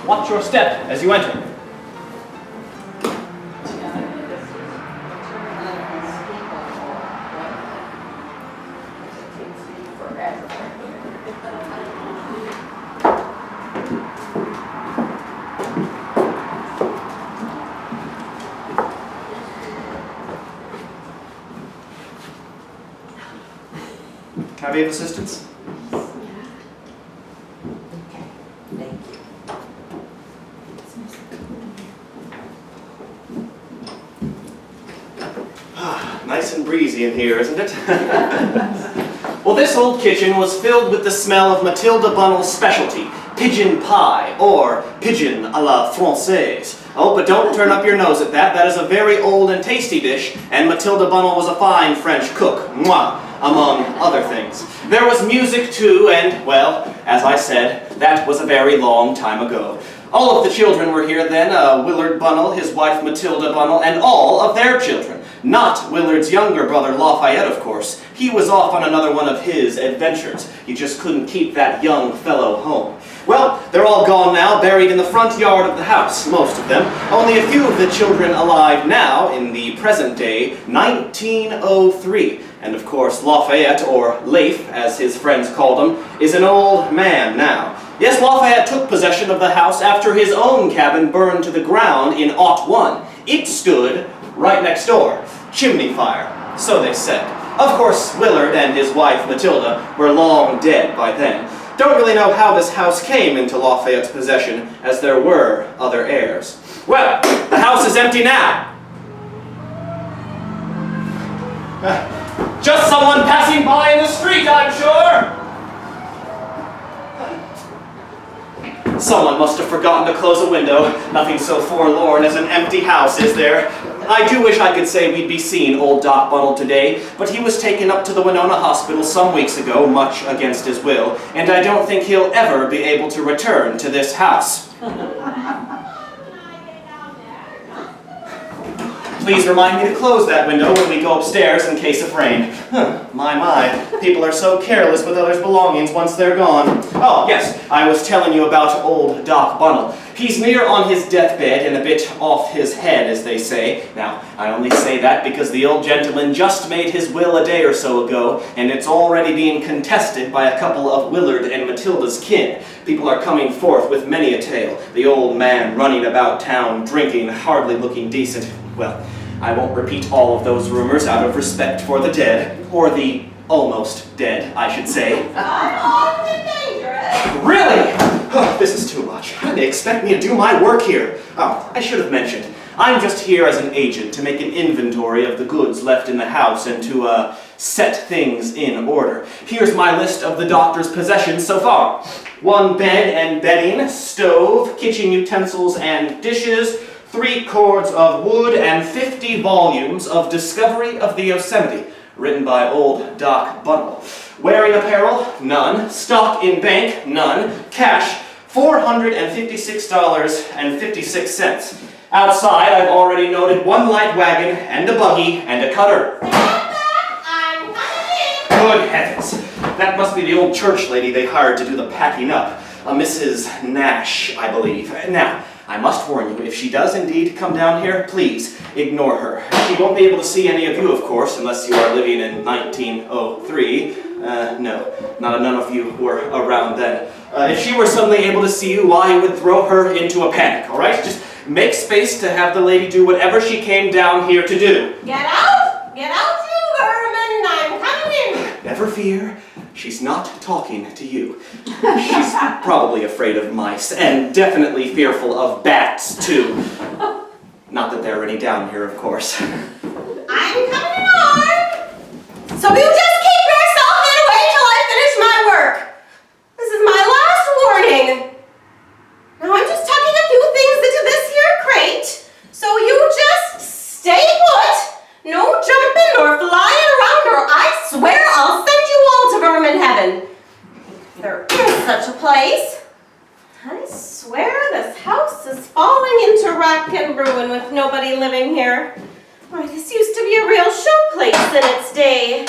Watch your step as you enter. Can I be of assistance? Nice and breezy in here, isn't it? Well, this old kitchen was filled with the smell of Matilda Bunnell's specialty, pigeon pie, or pigeon à la française. Oh, but don't turn up your nose at that. That is a very old and tasty dish, and Matilda Bunnell was a fine French cook, mwah, among other things. There was music, too, and, well, as I said, that was a very long time ago. All of the children were here then, Willard Bunnell, his wife Matilda Bunnell, and all of their children. Not Willard's younger brother, Lafayette, of course. He was off on another one of his adventures. He just couldn't keep that young fellow home. Well, they're all gone now, buried in the front yard of the house, most of them. Only a few of the children alive now, in the present day, 1903. And of course, Lafayette, or Lafe, as his friends called him, is an old man now. Yes, Lafayette took possession of the house after his own cabin burned to the ground in '01. It stood right next door. Chimney fire, so they said. Of course, Willard and his wife Matilda were long dead by then. Don't really know how this house came into Lafayette's possession, as there were other heirs. Well, the house is empty now. Just someone passing by in the street, I'm sure. Someone must have forgotten to close a window. Nothing so forlorn as an empty house, is there? I do wish I could say we'd be seeing old Doc Bunnell today, but he was taken up to the Winona Hospital some weeks ago, much against his will, and I don't think he'll ever be able to return to this house. Please remind me to close that window when we go upstairs in case of rain. My. People are so careless with others' belongings once they're gone. Oh, yes, I was telling you about old Doc Bunnell. He's near on his deathbed and a bit off his head, as they say. Now, I only say that because the old gentleman just made his will a day or so ago, and it's already being contested by a couple of Willard and Matilda's kin. People are coming forth with many a tale. The old man running about town, drinking, hardly looking decent. Well, I won't repeat all of those rumors out of respect for the dead, or the almost dead, I should say. Really? Oh, this is too much. How do they expect me to do my work here? Oh, I should have mentioned. I'm just here as an agent to make an inventory of the goods left in the house and to, set things in order. Here's my list of the doctor's possessions so far. 1 bed and bedding, stove, kitchen utensils and dishes, 3 cords of wood, and 50 volumes of Discovery of the Yosemite, written by old Doc Bunnell. Wearing apparel? None. Stock in bank? None. Cash? $456.56. Outside, I've already noted 1 light wagon, and a buggy, and a cutter. I'm coming in! Good heavens! That must be the old church lady they hired to do the packing up. A Mrs. Nash, I believe. Now, I must warn you, if she does indeed come down here, please ignore her. She won't be able to see any of you, of course, unless you are living in 1903. No, none of you were around then. If she were suddenly able to see you, why, it would throw her into a panic, all right? Just make space to have the lady do whatever she came down here to do. Get out! Get out, you vermin! I'm coming in! Never fear. She's not talking to you. She's probably afraid of mice, and definitely fearful of bats, too. Not that there are any down here, of course. I'm coming on! So you just keep yourself in away till I finish my work. This is my last warning. Now I'm just tucking a few things into this here crate, so you just stay put. No jumping or flying around, or I swear I'll send you all to vermin heaven. There is such a place. I swear this house is falling into wreck and ruin with nobody living here. Why, this used to be a real showplace in its day.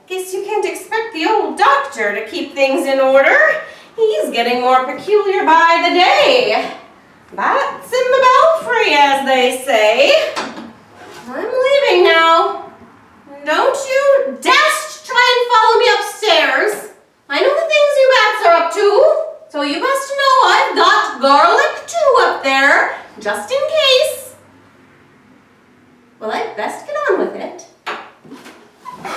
Guess you can't expect the old doctor to keep things in order. He's getting more peculiar by the day. Bats in the belfry, as they say. I'm leaving now. Don't you dast try and follow me upstairs. I know the things you bats are up to, so you best know I've got garlic too up there, just in case. Well, I'd best get on with it.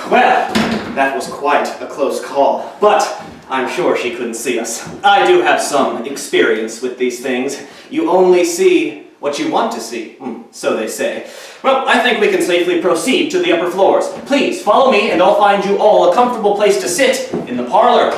Well, that was quite a close call, but I'm sure she couldn't see us. I do have some experience with these things. You only see what you want to see, so they say. Well, I think we can safely proceed to the upper floors. Please, follow me and I'll find you all a comfortable place to sit in the parlor.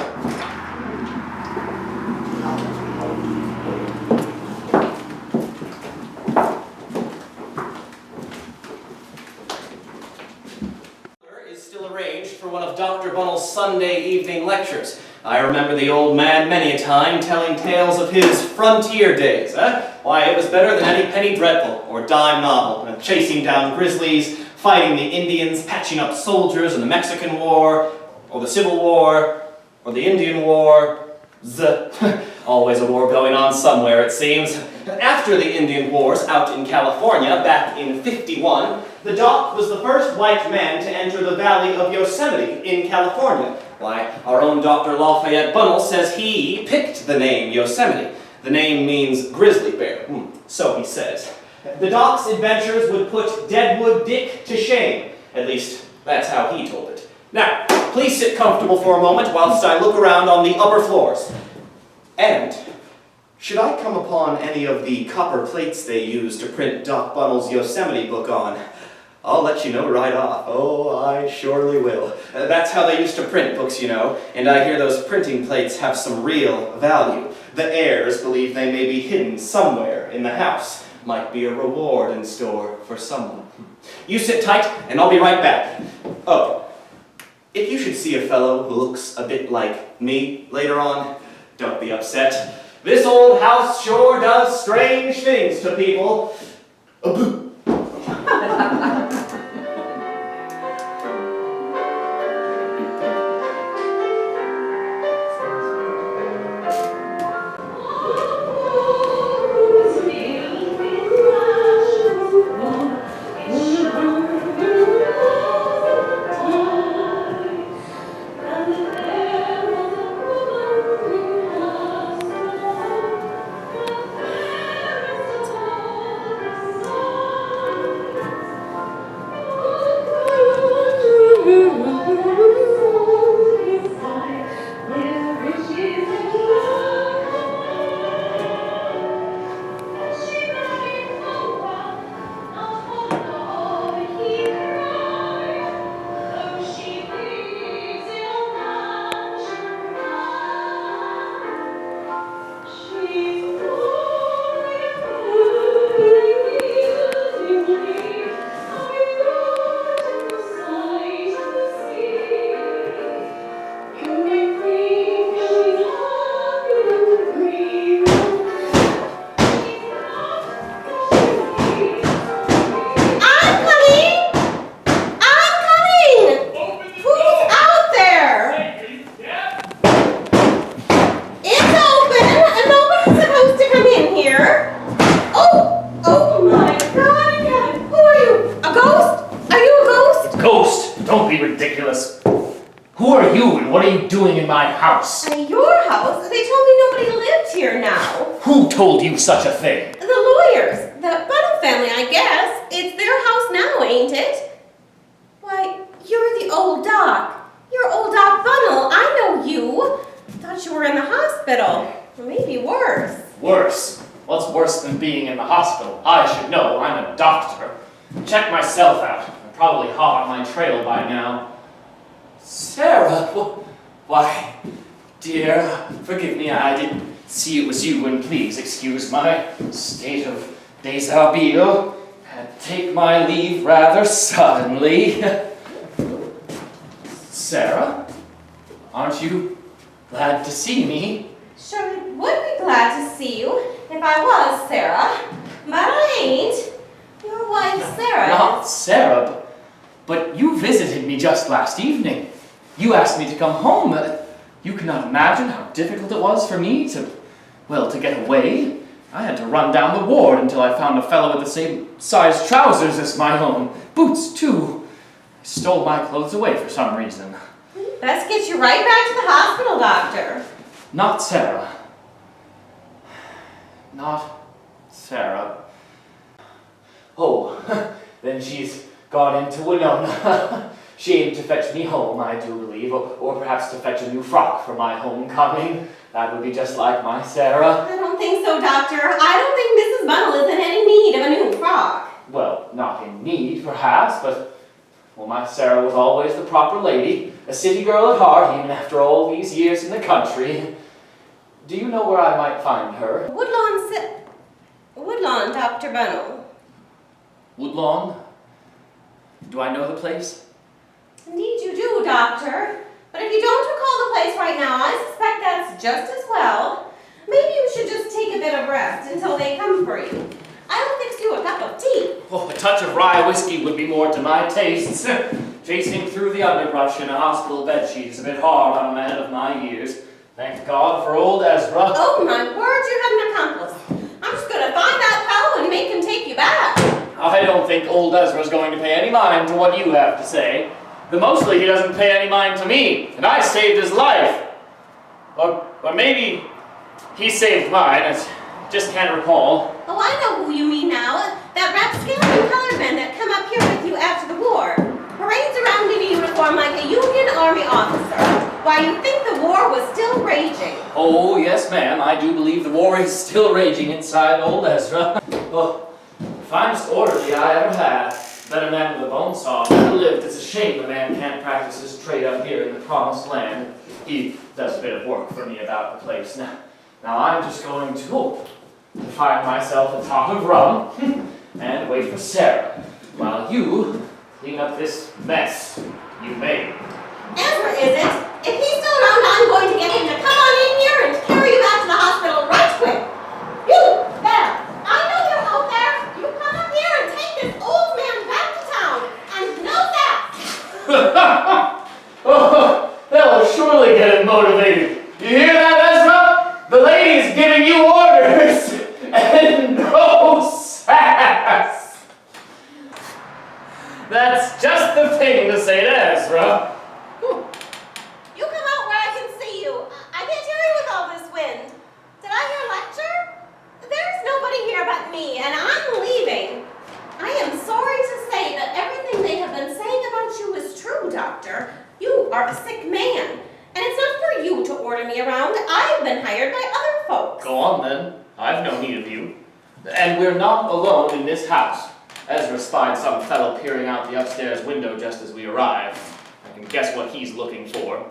Is still arranged for one of Dr. Bunnell's Sunday evening lectures. I remember the old man many a time telling tales of his frontier days, Why, it was better than any penny dreadful or dime novel, chasing down grizzlies, fighting the Indians, patching up soldiers in the Mexican War, or the Civil War, or the Indian War. Always a war going on somewhere, it seems. After the Indian Wars out in California, back in '51, the Doc was the first white man to enter the Valley of Yosemite in California. Why, our own Dr. Lafayette Bunnell says he picked the name Yosemite. The name means grizzly bear, so he says. The Doc's adventures would put Deadwood Dick to shame. At least, that's how he told it. Now, please sit comfortable for a moment whilst I look around on the upper floors. And, should I come upon any of the copper plates they used to print Doc Bunnell's Yosemite book on, I'll let you know right off. Oh, I surely will. That's how they used to print books, you know, and I hear those printing plates have some real value. The heirs believe they may be hidden somewhere in the house. Might be a reward in store for someone. You sit tight, and I'll be right back. Oh, if you should see a fellow who looks a bit like me later on, don't be upset. This old house sure does strange things to people. Boo. Who are you and what are you doing in my house? At your house? They told me nobody lived here now. Who told you such a thing? The lawyers. The Bunnell family, I guess. It's their house now, ain't it? Why, you're the old Doc. You're old Doc Bunnell. I know you. Thought you were in the hospital. Or maybe worse. Worse? What's worse than being in the hospital? I should know. I'm a doctor. Check myself out. I'm probably hot on my trail by now. Sarah? Why, dear, forgive me, I didn't see it was you, and please excuse my state of deshabille. Had to take my leave rather suddenly. Sarah? Aren't you glad to see me? Sure would be glad to see you if I was Sarah, but I ain't. Your wife, Sarah. Not Sarah, but you visited me just last evening. You asked me to come home. You cannot imagine how difficult it was for me to get away. I had to run down the ward until I found a fellow with the same size trousers as my own. Boots, too. I stole my clothes away for some reason. Best get you right back to the hospital, Doctor. Not Sarah. Not Sarah. Oh, then she's gone into Winona. She aimed to fetch me home, I do believe, or perhaps to fetch a new frock for my homecoming. That would be just like my Sarah. I don't think so, Doctor. I don't think Mrs. Bunnell is in any need of a new frock. Well, not in need, perhaps, but, well, my Sarah was always the proper lady, a city girl at heart, even after all these years in the country. Do you know where I might find her? Woodlawn, Dr. Bunnell. Woodlawn? Do I know the place? Indeed you do, Doctor. But if you don't recall the place right now, I suspect that's just as well. Maybe you should just take a bit of rest until they come for you. I'll fix you a cup of tea. Oh, a touch of rye whiskey would be more to my tastes. Chasing through the underbrush in a hospital bedsheet is a bit hard on a man of my years. Thank God for old Ezra. Oh, my word, you have an accomplice. I'm just going to find that fellow and make him take you back. I don't think old Ezra's going to pay any mind to what you have to say. But mostly he doesn't pay any mind to me, and I saved his life. Or maybe he saved mine, I just can't recall. Oh, I know who you mean now. That rapscallion colored man that come up here with you after the war. Parades around in a uniform like a Union Army officer. Why, you think the war was still raging. Oh, yes, ma'am, I do believe the war is still raging inside old Ezra. Oh, finest orderly I ever had. Better man with a bone saw never lived. It's a shame a man can't practice his trade up here in the promised land. He does a bit of work for me about the place. Now I'm just going to find myself a tot of rum and wait for Sarah, while you clean up this mess you made. Ezra isn't. If he's still around, I'm going to get him to come on in here and carry you back to the hospital right quick. You, there. I know you're out there. You come up here and take this old man back to town. And know that. Oh, that will surely get him motivated. You hear that, Ezra? The lady's giving you orders, and no sass. That's just the thing to say to Ezra. You come out where I can see you. I can't hear you with all this wind. Did I hear a lecture? There's nobody here but me, and I'm leaving. I am sorry to say that everything they have been saying about you is true, Doctor. You are a sick man, and it's not for you to order me around. I've been hired by other folks. Go on, then. I've no need of you. And we're not alone in this house. Ezra spied some fellow peering out the upstairs window just as we arrived. I can guess what he's looking for.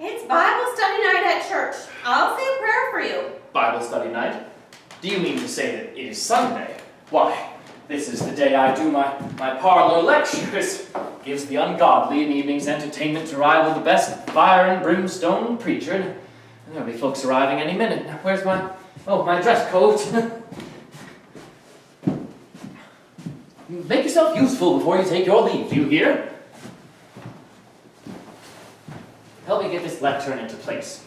It's Bible study night at church. I'll say a prayer for you. Bible study night? Do you mean to say that it is Sunday? Why, this is the day I do my parlor lectures. Gives the ungodly an evening's entertainment to rival the best fire and brimstone preacher. And there'll be folks arriving any minute. Now, where's my dress coat? Make yourself useful before you take your leave, do you hear? Help me get this lectern into place.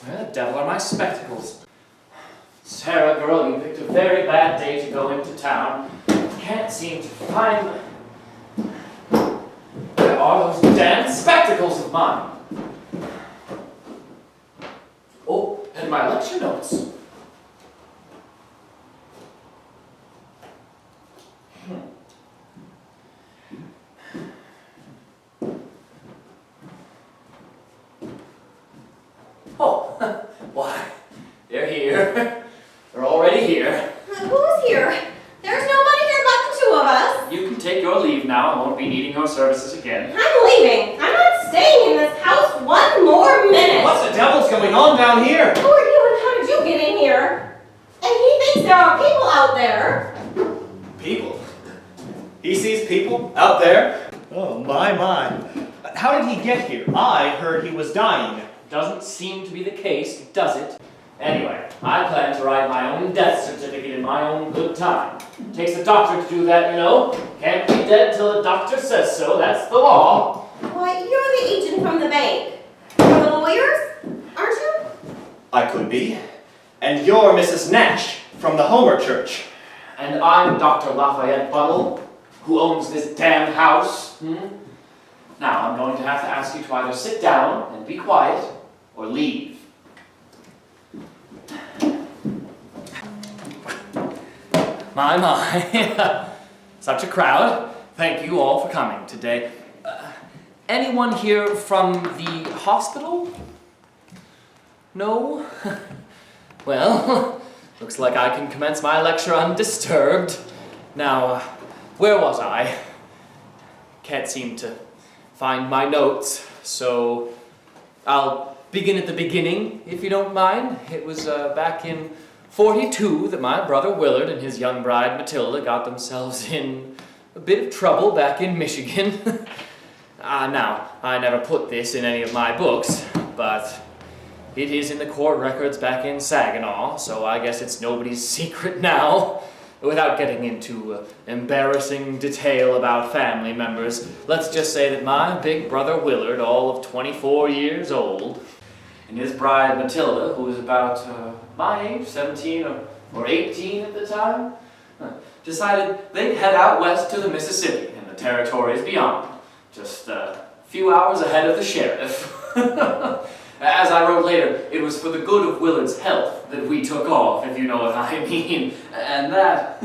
Where the devil are my spectacles? Sarah, girl, you picked a very bad day to go into town. Can't seem to find them. Where are those damn spectacles of mine? Oh, and my lecture notes. Oh, why, they're here. They're already here. Who's here? There's nobody here but the two of us. You can take your leave now. I won't be needing your services again. I'm leaving. I'm not staying in this house one more minute. What the devil's going on down here? Who are you and how did you get in here? And he thinks there are people out there. People? He sees people out there? Oh, my. How did he get here? I heard he was dying. Doesn't seem to be the case, does it? Anyway, I plan to write my own death certificate in my own good time. Takes a doctor to do that, you know. Can't be dead till the doctor says so, that's the law. Why, you're the agent from the bank. From the lawyers, aren't you? I could be. And you're Mrs. Nash from the Homer Church. And I'm Dr. Lafayette Buttle, who owns this damn house. Now, I'm going to have to ask you to either sit down and be quiet, or leave. My. Such a crowd. Thank you all for coming today. Anyone here from the hospital? No? Well, looks like I can commence my lecture undisturbed. Now, where was I? Can't seem to find my notes, so I'll begin at the beginning, if you don't mind. It was back in 42 that my brother Willard and his young bride Matilda got themselves in a bit of trouble back in Michigan. Now, I never put this in any of my books, but it is in the court records back in Saginaw, so I guess it's nobody's secret now. Without getting into embarrassing detail about family members, let's just say that my big brother Willard, all of 24 years old, and his bride Matilda, who was about my age, 17 or 18 at the time, decided they'd head out west to the Mississippi and the territories beyond, just a few hours ahead of the sheriff. As I wrote later, it was for the good of Willard's health that we took off, if you know what I mean. And that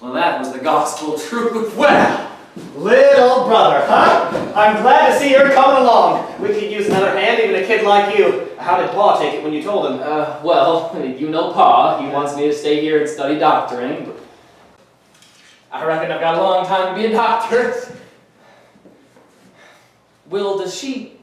was the gospel truth. Well, little brother, huh? I'm glad to see you're coming along. We could use another hand, even a kid like you. How did Pa take it when you told him? Well, you know Pa. He wants me to stay here and study doctoring. But I reckon I've got a long time to be a doctor. Will, has she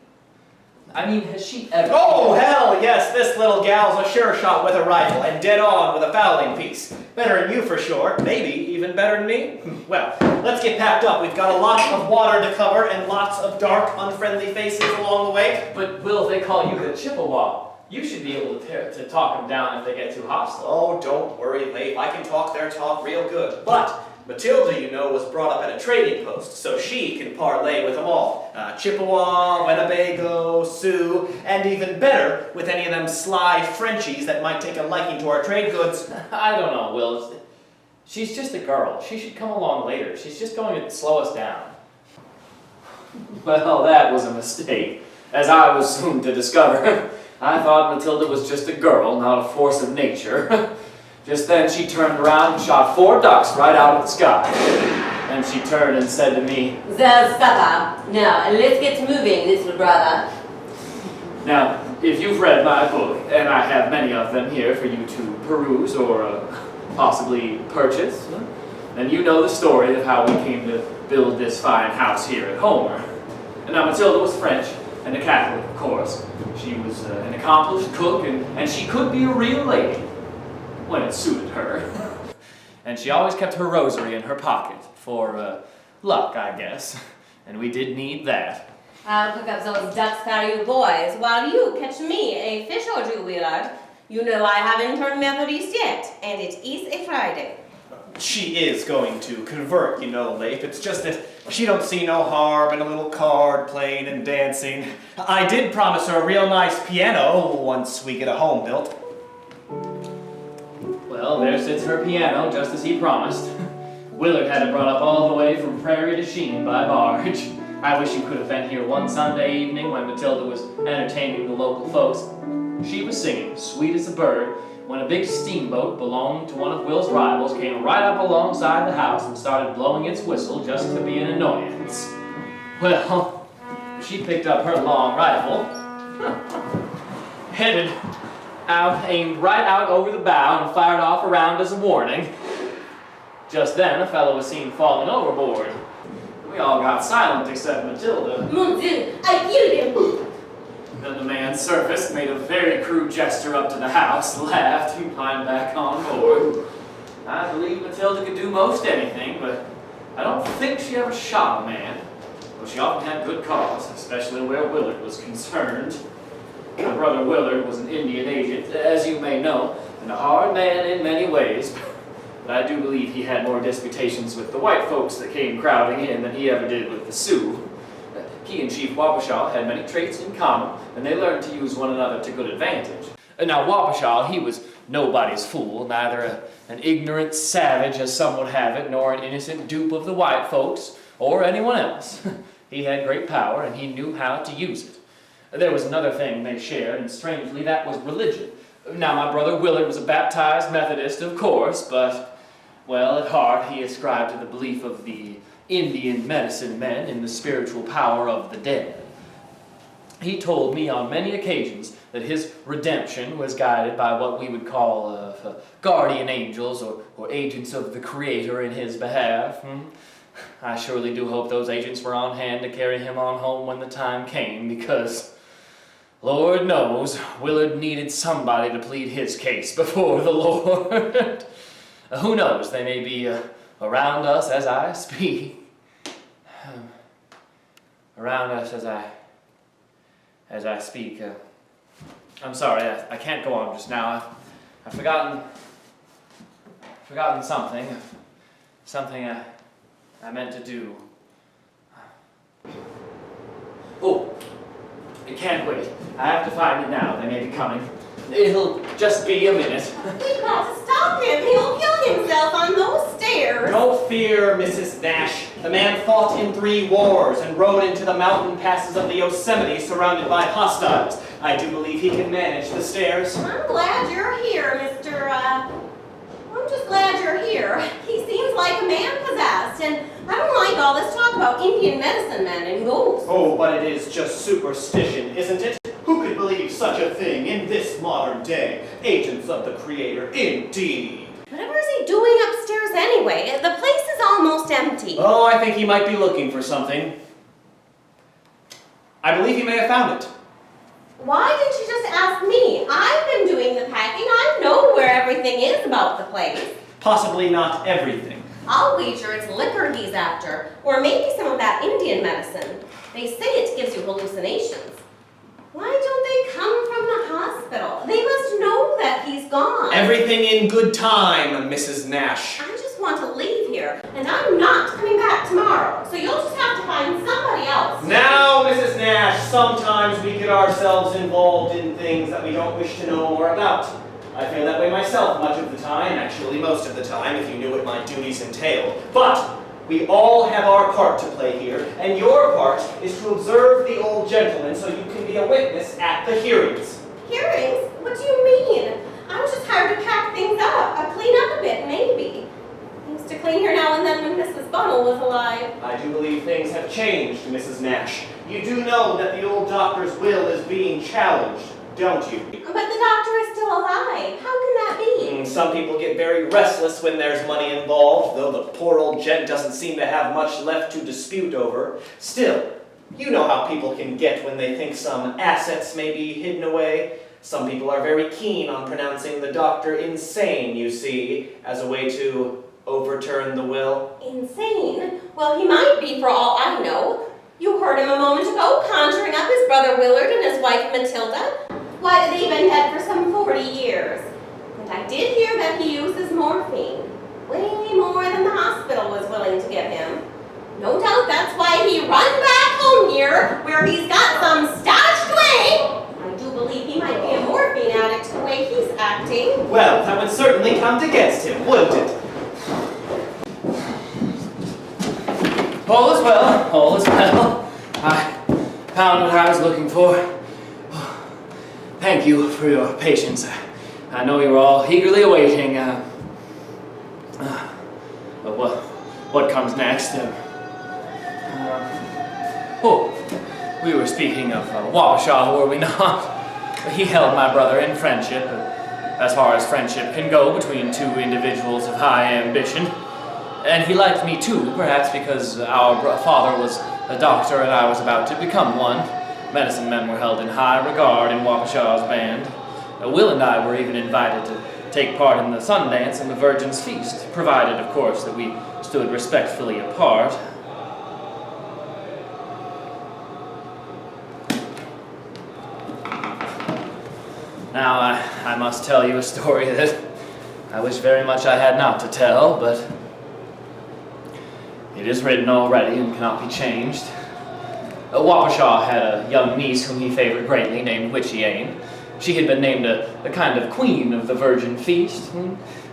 ever... Oh, hell yes, this little gal's a sure shot with a rifle and dead on with a fowling piece. Better than you for sure, maybe even better than me. Well, let's get packed up. We've got a lot of water to cover and lots of dark, unfriendly faces along the way. But Will, if they call you the Chippewa, you should be able to talk them down if they get too hostile. Oh, don't worry, Leif. I can talk their talk real good. But Matilda, you know, was brought up at a trading post, so she can parlay with them all. Chippewa, Winnebago, Sioux, and even better, with any of them sly Frenchies that might take a liking to our trade goods. I don't know, Will. She's just a girl. She should come along later. She's just going to slow us down. Well, that was a mistake, as I was soon to discover. I thought Matilda was just a girl, not a force of nature. Just then she turned around and shot 4 ducks right out of the sky. Then she turned and said to me, "There's supper. Now, let's get moving, little brother." Now, if you've read my book, and I have many of them here for you to peruse or possibly purchase, then you know the story of how we came to build this fine house here at Homer. And now Matilda was French and a Catholic, of course. She was an accomplished cook, and she could be a real lady when it suited her. And she always kept her rosary in her pocket for luck, I guess. And we did need that. I'll cook up those ducks for you boys while you catch me a fish or two, Willard. You know I haven't turned Methodist yet, and it is a Friday. She is going to convert, you know, Leif. It's just that she don't see no harm in a little card playing and dancing. I did promise her a real nice piano once we get a home built. Well, there sits her piano, just as he promised. Willard had it brought up all the way from Prairie to Sheen by barge. I wish you could have been here one Sunday evening when Matilda was entertaining the local folks. She was singing, sweet as a bird, when a big steamboat belonging to one of Will's rivals came right up alongside the house and started blowing its whistle just to be an annoyance. Well, she picked up her long rifle, headed out, aimed right out over the bow, and fired off around as a warning. Just then, a fellow was seen falling overboard. We all got silent except Matilda. Mon Dieu, I killed him! Then the man surfaced, made a very crude gesture up to the house, laughed, and climbed back on board. I believe Matilda could do most anything, but I don't think she ever shot a man. Though she often had good cause, especially where Willard was concerned. My brother Willard was an Indian agent, as you may know, and a hard man in many ways. But I do believe he had more disputations with the white folks that came crowding in than he ever did with the Sioux. he and Chief Wabasha had many traits in common, and they learned to use one another to good advantage. Now Wabasha, he was nobody's fool, neither an ignorant savage, as some would have it, nor an innocent dupe of the white folks, or anyone else. He had great power, and he knew how to use it. There was another thing they shared, and strangely, that was religion. Now, my brother Willard was a baptized Methodist, of course, but, well, at heart, he ascribed to the belief of the Indian medicine men in the spiritual power of the dead. He told me on many occasions that his redemption was guided by what we would call guardian angels or agents of the Creator in his behalf. I surely do hope those agents were on hand to carry him on home when the time came, because Lord knows Willard needed somebody to plead his case before the Lord. Who knows, they may be around us as I speak. Around us as I speak. I'm sorry, I can't go on just now. I've forgotten something I meant to do. Oh, it can't wait. I have to find it now. They may be coming. It'll just be a minute. We've got to stop him. He'll kill himself on those stairs. No fear, Mrs. Nash. The man fought in 3 wars and rode into the mountain passes of the Yosemite surrounded by hostiles. I do believe he can manage the stairs. I'm glad you're here, I'm just glad you're here. He seems like a man possessed, and I don't like all this talk about Indian medicine men and ghosts. Oh, but it is just superstition, isn't it? Who could believe such a thing in this modern day? Agents of the Creator, indeed. Whatever is he doing upstairs anyway? The place is almost empty. Oh, I think he might be looking for something. I believe he may have found it. Why didn't you just ask me? I've been doing the packing. I know where everything is about the place. Possibly not everything. I'll wager it's liquor he's after, or maybe some of that Indian medicine. They say it gives you hallucinations. Why don't they come from the hospital? They must know that he's gone. Everything in good time, Mrs. Nash. I just want to leave here, and I'm not coming back tomorrow, so you'll just have to find somebody else. Now, Mrs. Nash, sometimes we get ourselves involved in things that we don't wish to know more about. I feel that way myself much of the time, actually most of the time, if you knew what my duties entail. But we all have our part to play here, and your part is to observe the old gentleman so you can be a witness at the hearings. Hearings? What do you mean? I was just hired to pack things up, clean up a bit, maybe. I used to clean here now and then when Mrs. Bunnell was alive. I do believe things have changed, Mrs. Nash. You do know that the old doctor's will is being challenged, don't you? But the doctor is still alive. How can that be? Some people get very restless when there's money involved, though the poor old gent doesn't seem to have much left to dispute over. Still, you know how people can get when they think some assets may be hidden away. Some people are very keen on pronouncing the doctor insane, you see, as a way to overturn the will. Insane? Well, he might be for all I know. You heard him a moment ago conjuring up his brother Willard and his wife Matilda. Why, they've been dead for some 40 years. And I did hear that he uses morphine. Way more than the hospital was willing to give him. No doubt that's why he run back home here, where he's got some stashed away. I do believe he might be a morphine addict the way he's acting. Well, that would certainly count against him, wouldn't it? All is well, all is well. I found what I was looking for. Thank you for your patience. I know you were all eagerly awaiting what comes next. We were speaking of Wabasha, were we not? He held my brother in friendship, as far as friendship can go between two individuals of high ambition. And he liked me too, perhaps because our father was a doctor and I was about to become one. Medicine men were held in high regard in Wabasha's band. Will and I were even invited to take part in the sun dance and the Virgin's Feast, provided, of course, that we stood respectfully apart. Now, I must tell you a story that I wish very much I had not to tell, but it is written already and cannot be changed. Wapashaw had a young niece whom he favored greatly, named Witchiane. She had been named a kind of queen of the virgin feast.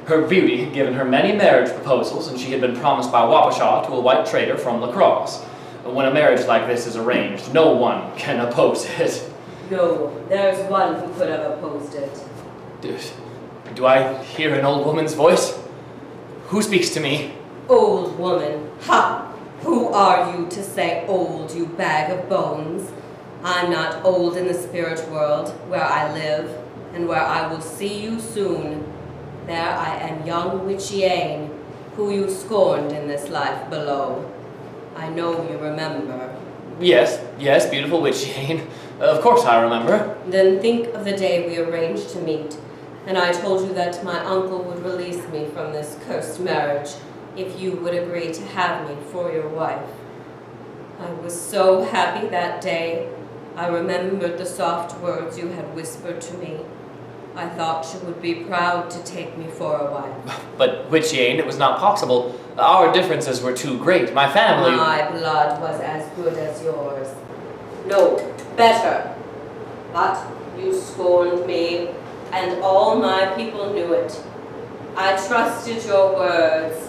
Her beauty had given her many marriage proposals, and she had been promised by Wapashaw to a white trader from La Crosse. When a marriage like this is arranged, no one can oppose it. No, there's one who could have opposed it. Do I hear an old woman's voice? Who speaks to me? Old woman. Ha! Who are you to say old, you bag of bones? I'm not old in the spirit world, where I live, and where I will see you soon. There I am young Witchiane, who you scorned in this life below. I know you remember. Yes, beautiful Witchiane. Of course I remember. Then think of the day we arranged to meet, and I told you that my uncle would release me from this cursed marriage if you would agree to have me for your wife. I was so happy that day. I remembered the soft words you had whispered to me. I thought you would be proud to take me for a wife. But Witchiane, it was not possible. Our differences were too great. My family... My blood was as good as yours. No, better. But you scorned me, and all my people knew it. I trusted your words,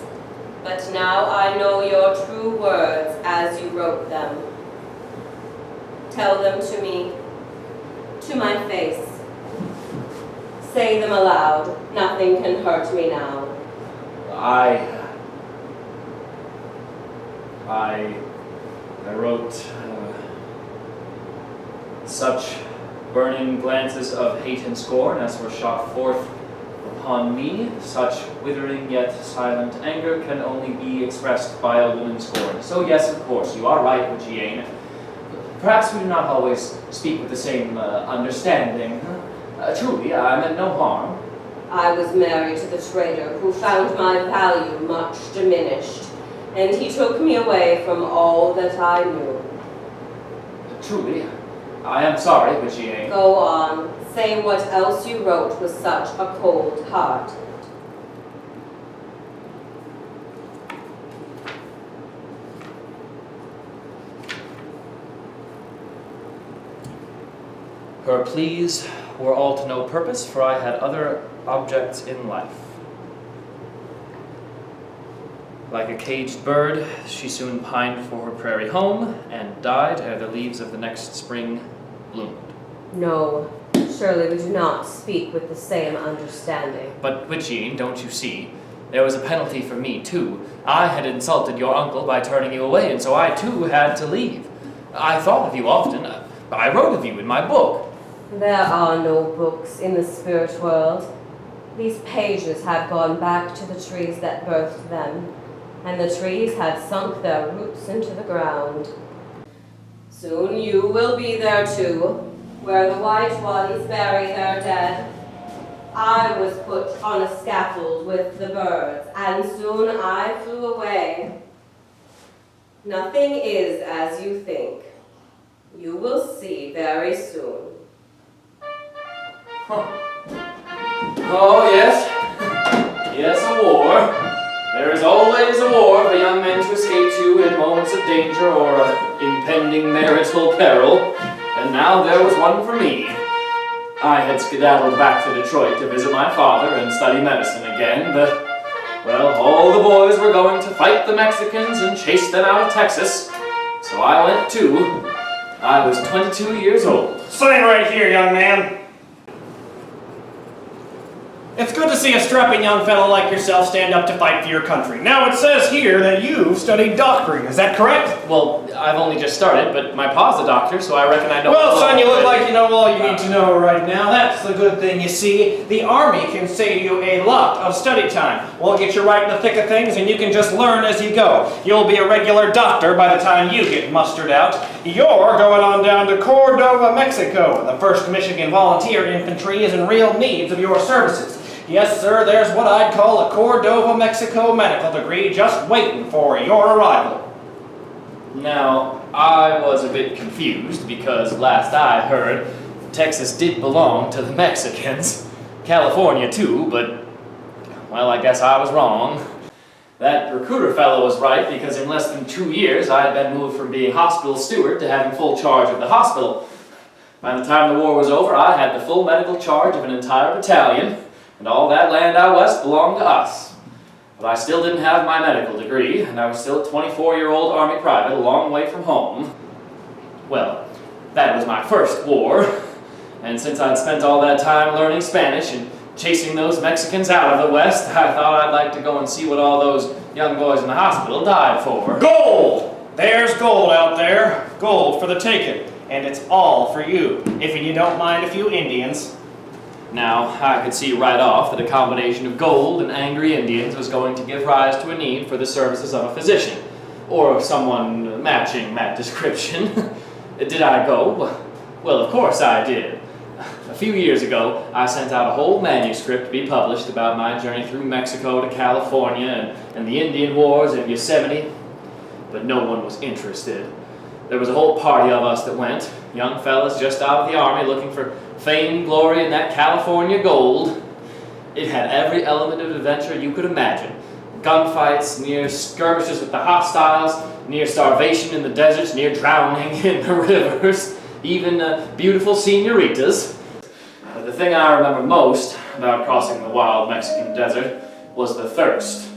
but now I know your true words as you wrote them. Tell them to me, to my face. Say them aloud. Nothing can hurt me now. I wrote such burning glances of hate and scorn as were shot forth upon me, such withering yet silent anger can only be expressed by a woman's scorn. So yes, of course, you are right, Witchiane. Perhaps we do not always speak with the same understanding. Truly, I meant no harm. I was married to the trader who found my value much diminished, and he took me away from all that I knew. Truly, I am sorry, Witchiane. Go on. Say what else you wrote with such a cold heart. Her pleas were all to no purpose, for I had other objects in life. Like a caged bird, she soon pined for her prairie home, and died ere the leaves of the next spring bloomed. No, surely we do not speak with the same understanding. But, Witchiane, don't you see? There was a penalty for me, too. I had insulted your uncle by turning you away, and so I, too, had to leave. I thought of you often. I wrote of you in my book. There are no books in the spirit world. These pages have gone back to the trees that birthed them, and the trees have sunk their roots into the ground. Soon you will be there too, where the white ones bury their dead. I was put on a scaffold with the birds, and soon I flew away. Nothing is as you think. You will see very soon. Oh, yes. Yes, a war. There is always a war for young men to escape to in moments of danger or impending marital peril. And now there was one for me. I had skedaddled back to Detroit to visit my father and study medicine again, but, well, all the boys were going to fight the Mexicans and chase them out of Texas. So I went too. I was 22 years old. Sign right here, young man. It's good to see a strapping young fellow like yourself stand up to fight for your country. Now, it says here that you've studied doctoring. Is that correct? Well, I've only just started, but my pa's a doctor, so I reckon I know... Well, son, you look like you know all you need to know right now. That's the good thing, you see. The Army can save you a lot of study time. We'll get you right in the thick of things, and you can just learn as you go. You'll be a regular doctor by the time you get mustered out. You're going on down to Cordova, Mexico. The 1st Michigan Volunteer Infantry is in real need of your services. Yes, sir, there's what I'd call a Cordova, Mexico medical degree just waiting for your arrival. Now, I was a bit confused because last I heard, Texas did belong to the Mexicans. California too, but, well, I guess I was wrong. That recruiter fellow was right, because in less than 2 years I had been moved from being hospital steward to having full charge of the hospital. By the time the war was over, I had the full medical charge of an entire battalion, and all that land out west belonged to us. But I still didn't have my medical degree, and I was still a 24-year-old Army private a long way from home. Well, that was my first war, and since I'd spent all that time learning Spanish and chasing those Mexicans out of the West, I thought I'd like to go and see what all those young boys in the hospital died for. Gold! There's gold out there. Gold for the taking. And it's all for you, if you don't mind a few Indians. Now, I could see right off that a combination of gold and angry Indians was going to give rise to a need for the services of a physician, or of someone matching that description. Did I go? Well, of course I did. A few years ago, I sent out a whole manuscript to be published about my journey through Mexico to California and the Indian Wars in Yosemite, but no one was interested. There was a whole party of us that went, young fellas just out of the Army looking for fame, glory, and that California gold. It had every element of adventure you could imagine. Gunfights, near skirmishes with the hostiles, near starvation in the deserts, near drowning in the rivers, even beautiful senoritas. But the thing I remember most about crossing the wild Mexican desert was the thirst.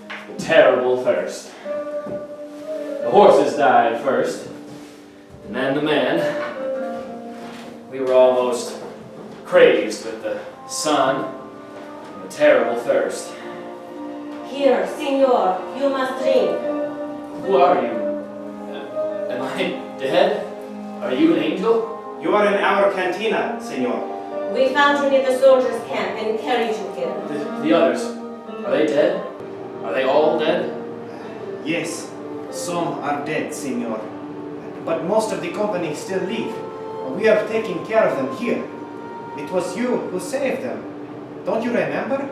The terrible thirst. The horses died first, and then the men. We were almost crazed with the sun and the terrible thirst. Here, senor, you must drink. Who are you? Am I dead? Are you an angel? You are in our cantina, senor. We found you near the soldiers' camp and carried you here. The others, are they dead? Are they all dead? Yes, some are dead, senor. But most of the company still live. We are taking care of them here. It was you who saved them. Don't you remember?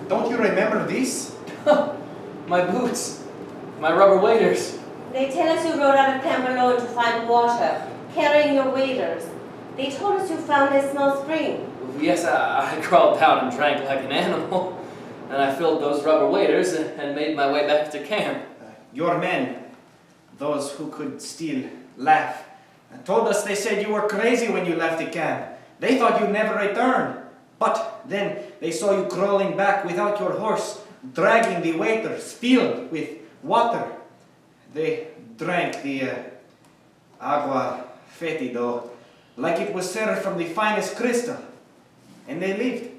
Don't you remember this? My boots. My rubber waders. They tell us you rode out of camp alone to find water, carrying your waders. They told us you found a small spring. Yes, I crawled down and drank like an animal. And I filled those rubber waders and made my way back to camp. Your men, those who could still laugh, told us they said you were crazy when you left the camp. They thought you'd never return. But then they saw you crawling back without your horse, dragging the waders filled with water. They drank the agua fétido like it was served from the finest crystal. And they lived.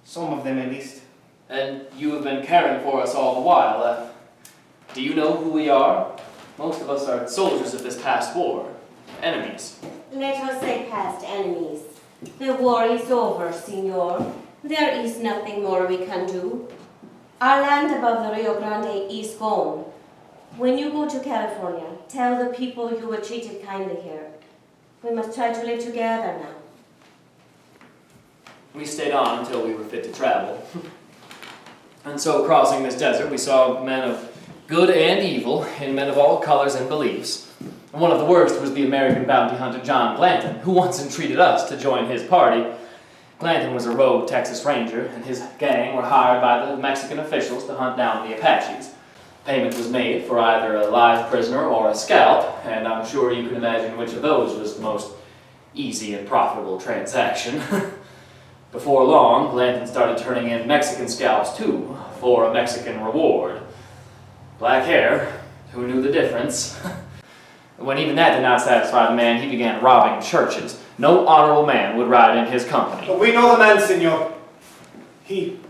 Some of them at least. And you have been caring for us all the while. Do you know who we are? Most of us are soldiers of this past war. Enemies. Let us say past enemies. The war is over, senor. There is nothing more we can do. Our land above the Rio Grande is gone. When you go to California, tell the people you were treated kindly here. We must try to live together now. We stayed on until we were fit to travel. And so, crossing this desert, we saw men of good and evil, and men of all colors and beliefs. And one of the worst was the American bounty hunter John Glanton, who once entreated us to join his party. Glanton was a rogue Texas Ranger, and his gang were hired by the Mexican officials to hunt down the Apaches. Payment was made for either a live prisoner or a scalp, and I'm sure you can imagine which of those was the most easy and profitable transaction. Before long, Glanton started turning in Mexican scalps too, for a Mexican reward. Black hair, who knew the difference? When even that did not satisfy the man, he began robbing churches. No honorable man would ride in his company. We know the man, senor. He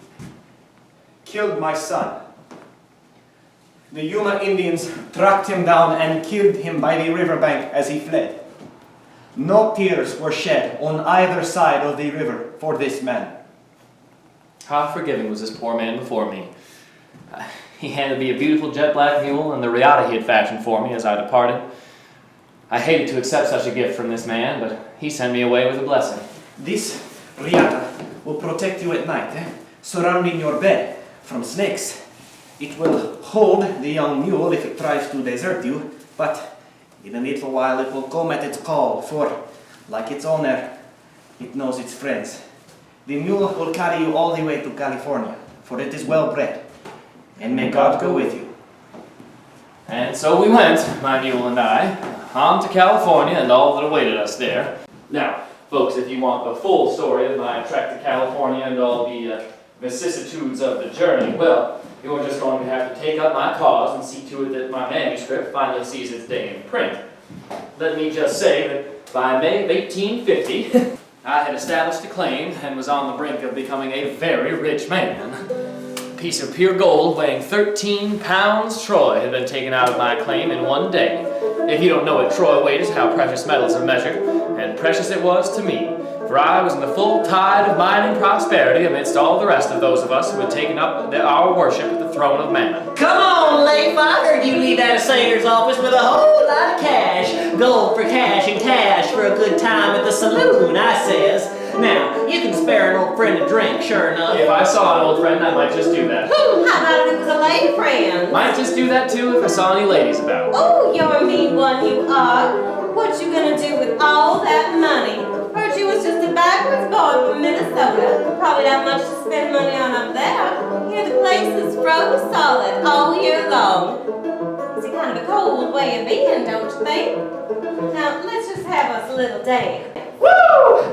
killed my son. The Yuma Indians tracked him down and killed him by the riverbank as he fled. No tears were shed on either side of the river for this man. How forgiving was this poor man before me. He handed me a beautiful jet black mule and the riata he had fashioned for me as I departed. I hated to accept such a gift from this man, but he sent me away with a blessing. This riata will protect you at night, surrounding your bed from snakes. It will hold the young mule if it tries to desert you, but in a little while it will come at its call, for, like its owner, it knows its friends. The mule will carry you all the way to California, for it is well bred. And may God go with you. And so we went, my mule and I, on to California and all that awaited us there. Now, folks, if you want the full story of my trek to California and all the vicissitudes of the journey, well, you're just going to have to take up my cause and see to it that my manuscript finally sees its day in print. Let me just say that by May of 1850, I had established a claim and was on the brink of becoming a very rich man. A piece of pure gold weighing 13 pounds troy had been taken out of my claim in one day. If you don't know what troy weight is, how precious metals are measured, and precious it was to me, for I was in the full tide of mining prosperity amidst all the rest of those of us who had taken up our worship at the throne of Mammon. Come on, Leif, I heard you leave that assayer's office with a whole lot of cash. Gold for cash and cash for a good time at the saloon, I says. Now, you can spare an old friend a drink, sure enough. If I saw an old friend, I might just do that. How about if it was a lady friend? Might just do that too if I saw any ladies about. Oh, you're a mean one, you are. What you gonna do with all that money? Heard you was just a backwards boy from Minnesota. Probably not much to spend money on up there. Here the place is froze solid all year long. It's a kind of a cold way of being, don't you think? Now, let's just have us a little dance. Woo!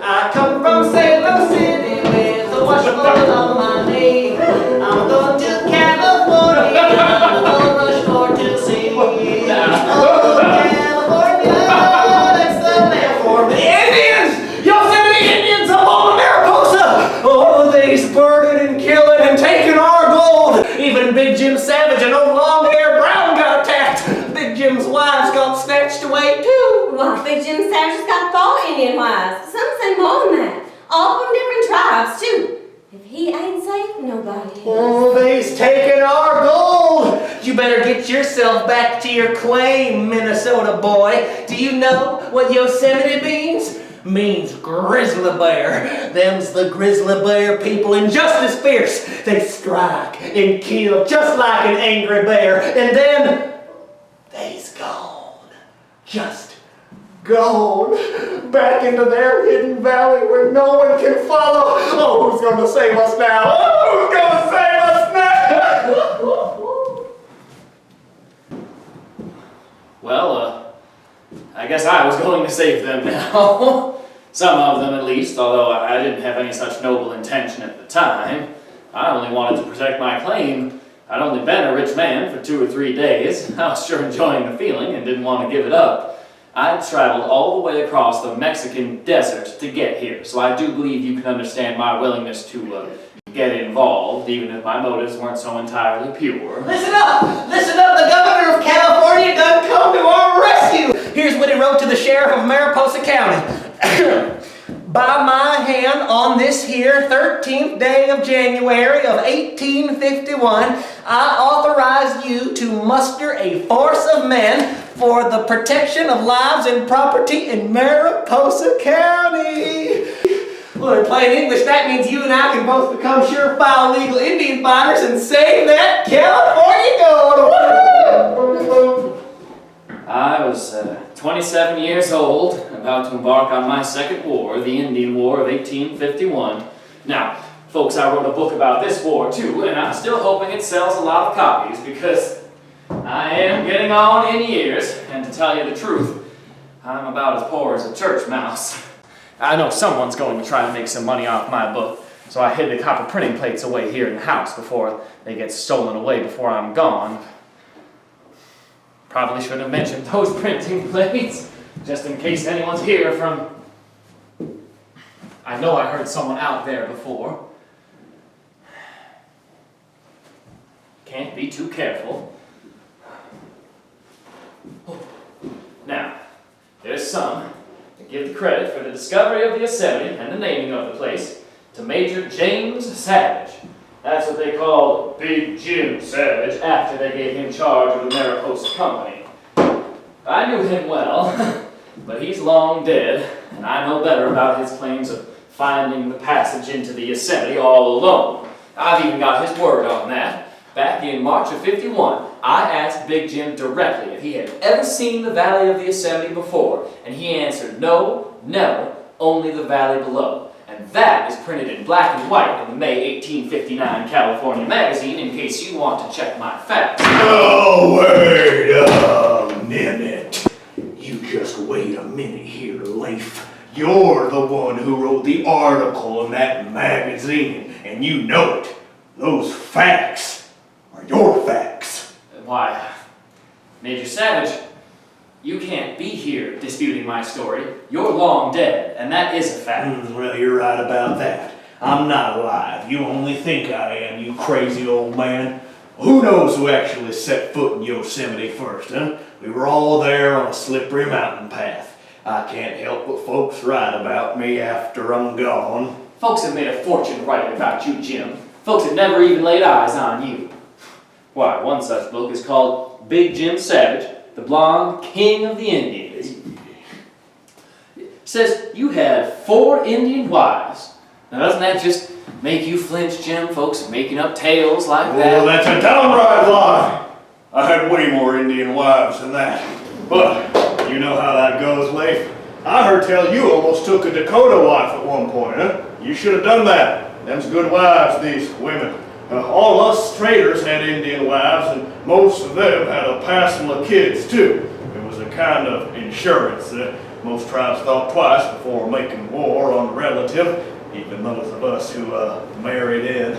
I come from St. Louis City with a washboard on my knee. I'm going to California, I'm going to Rushmore to see. Oh, California, that's the land for me. Indians! Yosemite Indians up on Mariposa! Oh, they's burning and killing and taking our gold. Even Big Jim Savage and old long-haired Brown got attacked. Big Jim's wives got snatched away too. Well, Big Jim Savage has got 4 Indian wives. Some say more than that. All from different tribes, too. If he ain't safe, nobody is. Oh, they's taking our gold. You better get yourself back to your claim, Minnesota boy. Do you know what Yosemite means? Means grizzly bear. Them's the grizzly bear people and just as fierce. They strike and kill just like an angry bear. And then they's gone. Just gone back into their hidden valley where no one can follow. Oh, who's going to save us now? Oh, who's going to save us now? Well, I guess I was going to save them now. Some of them at least, although I didn't have any such noble intention at the time. I only wanted to protect my claim. I'd only been a rich man for 2 or 3 days. I was sure enjoying the feeling and didn't want to give it up. I'd traveled all the way across the Mexican desert to get here, so I do believe you can understand my willingness to get involved, even if my motives weren't so entirely pure. Listen up! Listen up! The governor of California done come to our rescue! Here's what he wrote to the sheriff of Mariposa County. By my hand on this here 13th day of January of 1851, I authorize you to muster a force of men for the protection of lives and property in Mariposa County. Well, in plain English, that means you and I can both become surefire legal Indian fighters and save that California gold. I was 27 years old, about to embark on my second war, the Indian War of 1851. Now, folks, I wrote a book about this war too, and I'm still hoping it sells a lot of copies because I am getting on in years, and to tell you the truth, I'm about as poor as a church mouse. I know someone's going to try and make some money off my book, so I hid the copper printing plates away here in the house before they get stolen away before I'm gone. Probably should have mentioned those printing plates, just in case anyone's here from... I know I heard someone out there before. Can't be too careful. Now, there's some that give the credit for the discovery of the Yosemite and the naming of the place to Major James Savage. That's what they called Big Jim Savage after they gave him charge of the Mariposa Company. I knew him well, but he's long dead, and I know better about his claims of finding the passage into the Yosemite all alone. I've even got his word on that. Back in March of '51, I asked Big Jim directly if he had ever seen the valley of the Yosemite before, and he answered no, never, only the valley below. And that is printed in black and white in the May 1859 California magazine, in case you want to check my facts. Oh, wait a minute. You just wait a minute here, Leif. You're the one who wrote the article in that magazine, and you know it. Those facts are your facts. Why, Major Savage, you can't be here disputing my story. You're long dead, and that is a fact. Well, you're right about that. I'm not alive. You only think I am, you crazy old man. Who knows who actually set foot in Yosemite first, huh? We were all there on a slippery mountain path. I can't help but folks write about me after I'm gone. Folks have made a fortune writing about you, Jim. Folks have never even laid eyes on you. Why, one such book is called Big Jim Savage, the Blonde King of the Indians. It says you had 4 Indian wives. Now doesn't that just make you flinch, Jim? Folks making up tales like that. Oh, that's a downright lie. I had way more Indian wives than that. But you know how that goes, Leif. I heard tell you almost took a Dakota wife at one point, huh? You should have done that. Them's good wives, these women. All us traders had Indian wives, and most of them had a passel of kids, too. It was a kind of insurance that most tribes thought twice before making war on a relative, even those of us who married in.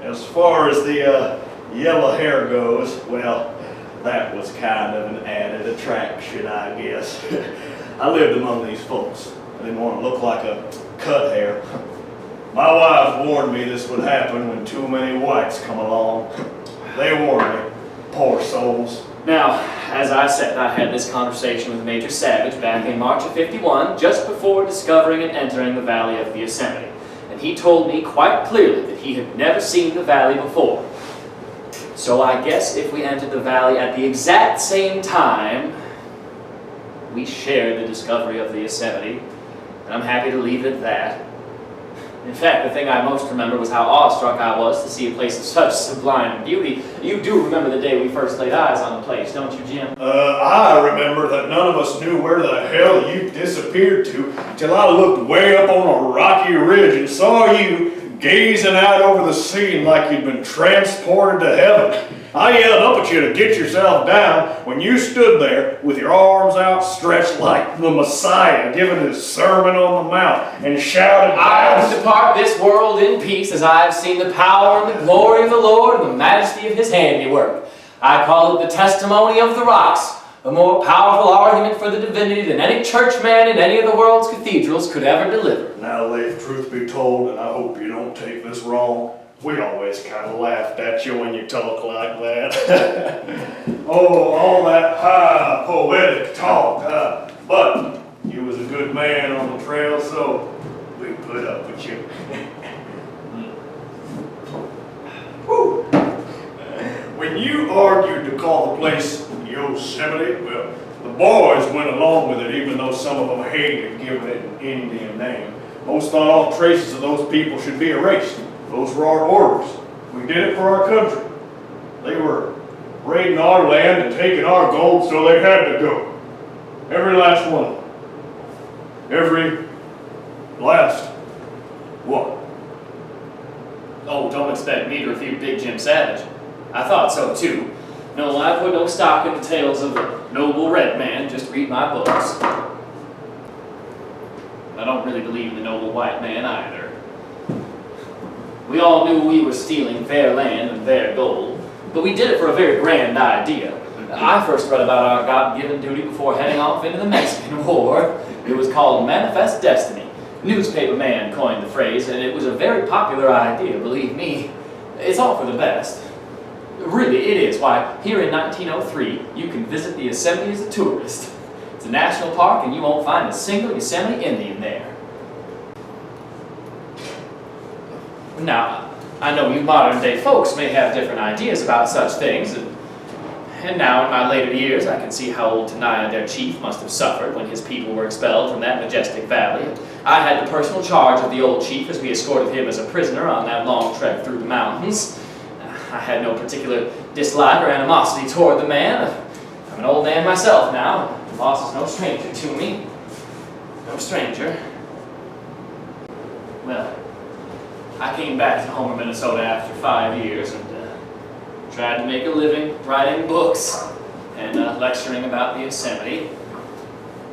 As far as the yellow hair goes, well, that was kind of an added attraction, I guess. I lived among these folks. I didn't want to look like a cut hair. My wife warned me this would happen when too many whites come along. They warned me, poor souls. Now, as I said, I had this conversation with Major Savage back in March of '51, just before discovering and entering the valley of the Yosemite. And he told me quite clearly that he had never seen the valley before. So I guess if we entered the valley at the exact same time, we shared the discovery of the Yosemite, and I'm happy to leave it at that. In fact, the thing I most remember was how awestruck I was to see a place of such sublime beauty. You do remember the day we first laid eyes on the place, don't you, Jim? I remember that none of us knew where the hell you disappeared to till I looked way up on a rocky ridge and saw you gazing out over the scene like you'd been transported to heaven. I yelled up at you to get yourself down when you stood there with your arms outstretched like the Messiah giving his sermon on the mount and shouted, I will depart this world in peace as I have seen the power and the glory of the Lord and the majesty of his handiwork. I call it the testimony of the rocks, a more powerful argument for the divinity than any churchman in any of the world's cathedrals could ever deliver. Now, Leif, truth be told, and I hope you don't take this wrong, we always kind of laughed at you when you talk like that. Oh, all that high poetic talk, but you was a good man on the trail, so we put up with you. Whew. When you argued to call the place Yosemite, well, the boys went along with it, even though some of them hated giving it an Indian name. Most thought all traces of those people should be erased. Those were our orders. We did it for our country. They were raiding our land and taking our gold, so they had to go. Every last one of them. Every last one. Oh, don't expect me to refute Big Jim Savage. I thought so too. No, I put no stock in the tales of the noble red man, just read my books. I don't really believe in the noble white man either. We all knew we were stealing their land and their gold, but we did it for a very grand idea. I first read about our God-given duty before heading off into the Mexican War. It was called Manifest Destiny. Newspaper man coined the phrase, and it was a very popular idea, believe me. It's all for the best. Really, it is. Why, here in 1903, you can visit the Yosemite as a tourist. It's a national park, and you won't find a single Yosemite Indian there. Now, I know you modern-day folks may have different ideas about such things, and now in my later years, I can see how old Tenaya, their chief, must have suffered when his people were expelled from that majestic valley. I had the personal charge of the old chief as we escorted him as a prisoner on that long trek through the mountains. I had no particular dislike or animosity toward the man. I'm an old man myself now. The boss is no stranger to me. No stranger. Well, I came back to Homer, Minnesota after 5 years and tried to make a living writing books and lecturing about the Yosemite.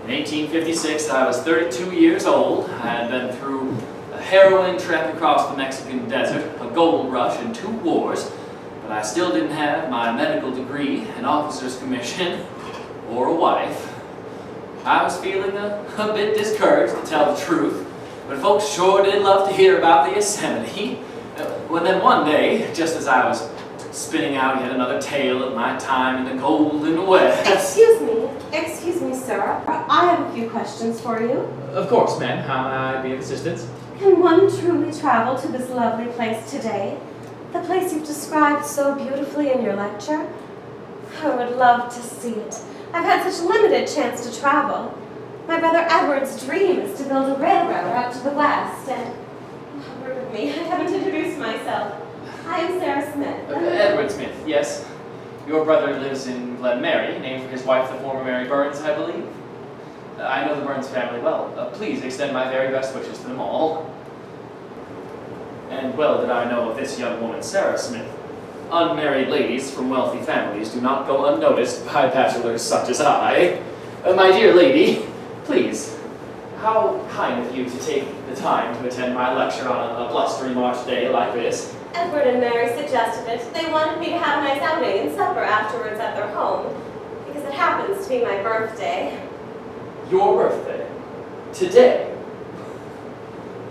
In 1856, I was 32 years old. I had been through a harrowing trek across the Mexican desert, a gold rush, and 2 wars, but I still didn't have my medical degree, an officer's commission, or a wife. I was feeling a bit discouraged, to tell the truth, but folks sure did love to hear about the Yosemite. Well, then one day, just as I was spinning out yet another tale of my time in the Golden West. Excuse me, sir. I have a few questions for you. Of course, ma'am. How may I be of assistance? Can one truly travel to this lovely place today? The place you've described so beautifully in your lecture? I would love to see it. I've had such limited chance to travel. My brother Edward's dream is to build a railroad out to the west, and... Oh, forgive me, I haven't introduced myself. I am Sarah Smith. Edward Smith, yes. Your brother lives in Glen Mary, named for his wife, the former Mary Burns, I believe. I know the Burns family well. Please extend my very best wishes to them all. And well did I know of this young woman, Sarah Smith. Unmarried ladies from wealthy families do not go unnoticed by bachelors such as I. My dear lady, please, how kind of you to take the time to attend my lecture on a blustery March day like this. Edward and Mary suggested it. They wanted me to have a nice outing and supper afterwards at their home, because it happens to be my birthday. Your birthday? Today?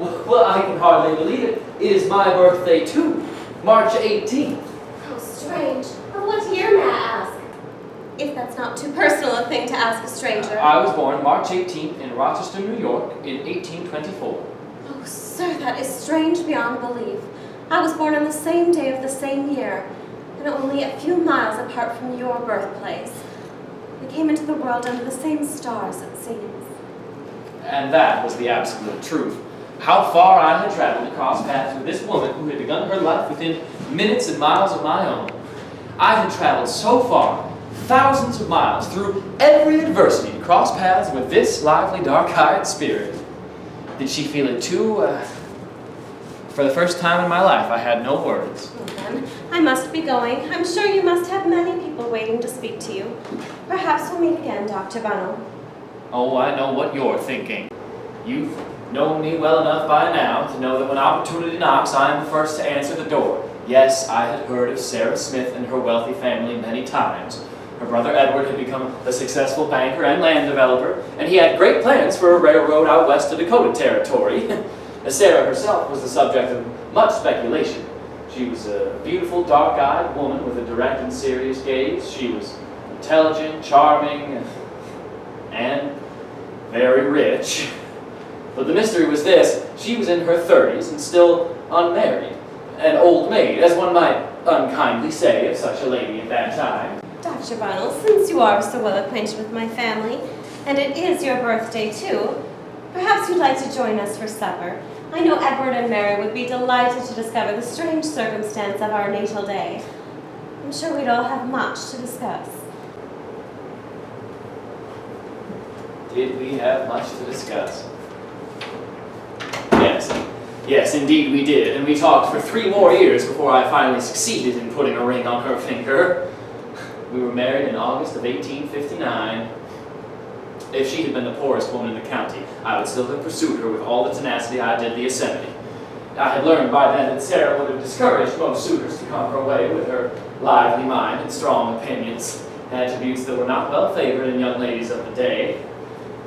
Well, I can hardly believe it. It is my birthday too, March 18th. How strange. Of what year, may I ask? If that's not too personal a thing to ask a stranger. I was born March 18th in Rochester, New York in 1824. Oh, sir, that is strange beyond belief. I was born on the same day of the same year, and only a few miles apart from your birthplace. We came into the world under the same stars, it seems. And that was the absolute truth. How far I had traveled to cross paths with this woman who had begun her life within minutes and miles of my own. I had traveled so far, thousands of miles, through every adversity to cross paths with this lively, dark-eyed spirit. Did she feel it too? For the first time in my life, I had no words. Well then, I must be going. I'm sure you must have many people waiting to speak to you. Perhaps we'll meet again, Dr. Bunnell. Oh, I know what you're thinking. You've known me well enough by now to know that when opportunity knocks, I am the first to answer the door. Yes, I had heard of Sarah Smith and her wealthy family many times. Her brother Edward had become a successful banker and land developer, and he had great plans for a railroad out west of Dakota Territory. Sarah herself was the subject of much speculation. She was a beautiful, dark-eyed woman with a direct and serious gaze. She was intelligent, charming, and very rich. But the mystery was this: she was in her 30s and still unmarried. An old maid, as one might unkindly say of such a lady at that time. Dr. Bunnell, since you are so well acquainted with my family, and it is your birthday too, perhaps you'd like to join us for supper. I know Edward and Mary would be delighted to discover the strange circumstance of our natal day. I'm sure we'd all have much to discuss. Did we have much to discuss? Yes, indeed we did, and we talked for 3 more years before I finally succeeded in putting a ring on her finger. We were married in August of 1859. If she had been the poorest woman in the county, I would still have pursued her with all the tenacity I did the Yosemite. I had learned by then that Sarah would have discouraged most suitors to come her way with her lively mind and strong opinions, attributes that were not well favored in young ladies of the day.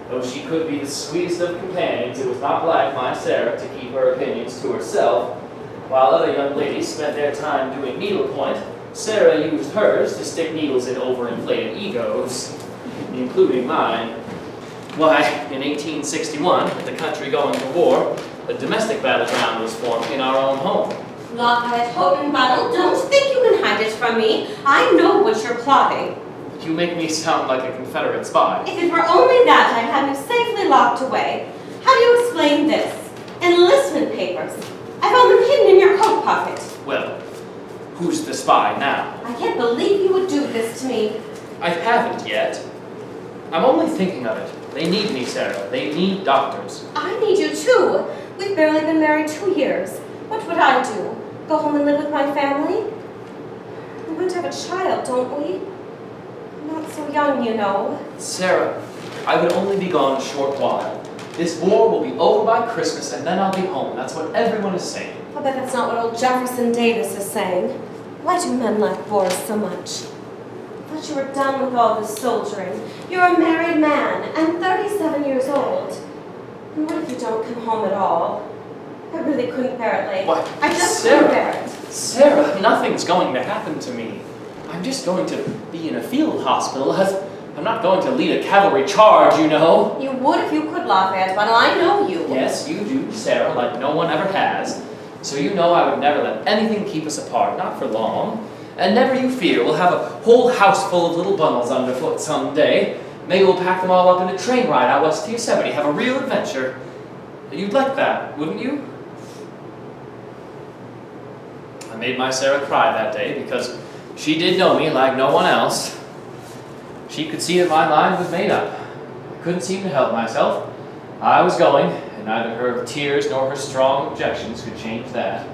Though she could be the sweetest of companions, it was not like my Sarah to keep her opinions to herself. While other young ladies spent their time doing needlepoint, Sarah used hers to stick needles in overinflated egos, including mine. Why, in 1861, with the country going to war, a domestic battleground was formed in our own home. Lafayette, Houghton, Bunnell, don't think you can hide it from me. I know what you're plotting. You make me sound like a Confederate spy. If it were only that, I'd have you safely locked away. How do you explain this? Enlistment papers. I found them hidden in your coat pocket. Well, who's the spy now? I can't believe you would do this to me. I haven't yet. I'm only thinking of it. They need me, Sarah. They need doctors. I need you too. We've barely been married 2 years. What would I do? Go home and live with my family? We want to have a child, don't we? I'm not so young, you know. Sarah, I would only be gone a short while. This war will be over by Christmas, and then I'll be home. That's what everyone is saying. I bet that's not what old Jefferson Davis is saying. Why do men like wars so much? I thought you were done with all this soldiering. You're a married man, and 37 years old. And what if you don't come home at all? I really couldn't bear it, Lake. Why, I just Sarah, couldn't bear it. Sarah, nothing's going to happen to me. I'm just going to be in a field hospital. I'm not going to lead a cavalry charge, you know. You would if you could, Lafayette, but I know you. Yes, you do, Sarah, like no one ever has. So you know I would never let anything keep us apart, not for long. And never you fear, we'll have a whole house full of little bundles underfoot someday. Maybe we'll pack them all up in a train ride out west to Yosemite, have a real adventure. You'd like that, wouldn't you? I made my Sarah cry that day because she did know me like no one else. She could see that my mind was made up. I couldn't seem to help myself. I was going, and neither her tears nor her strong objections could change that.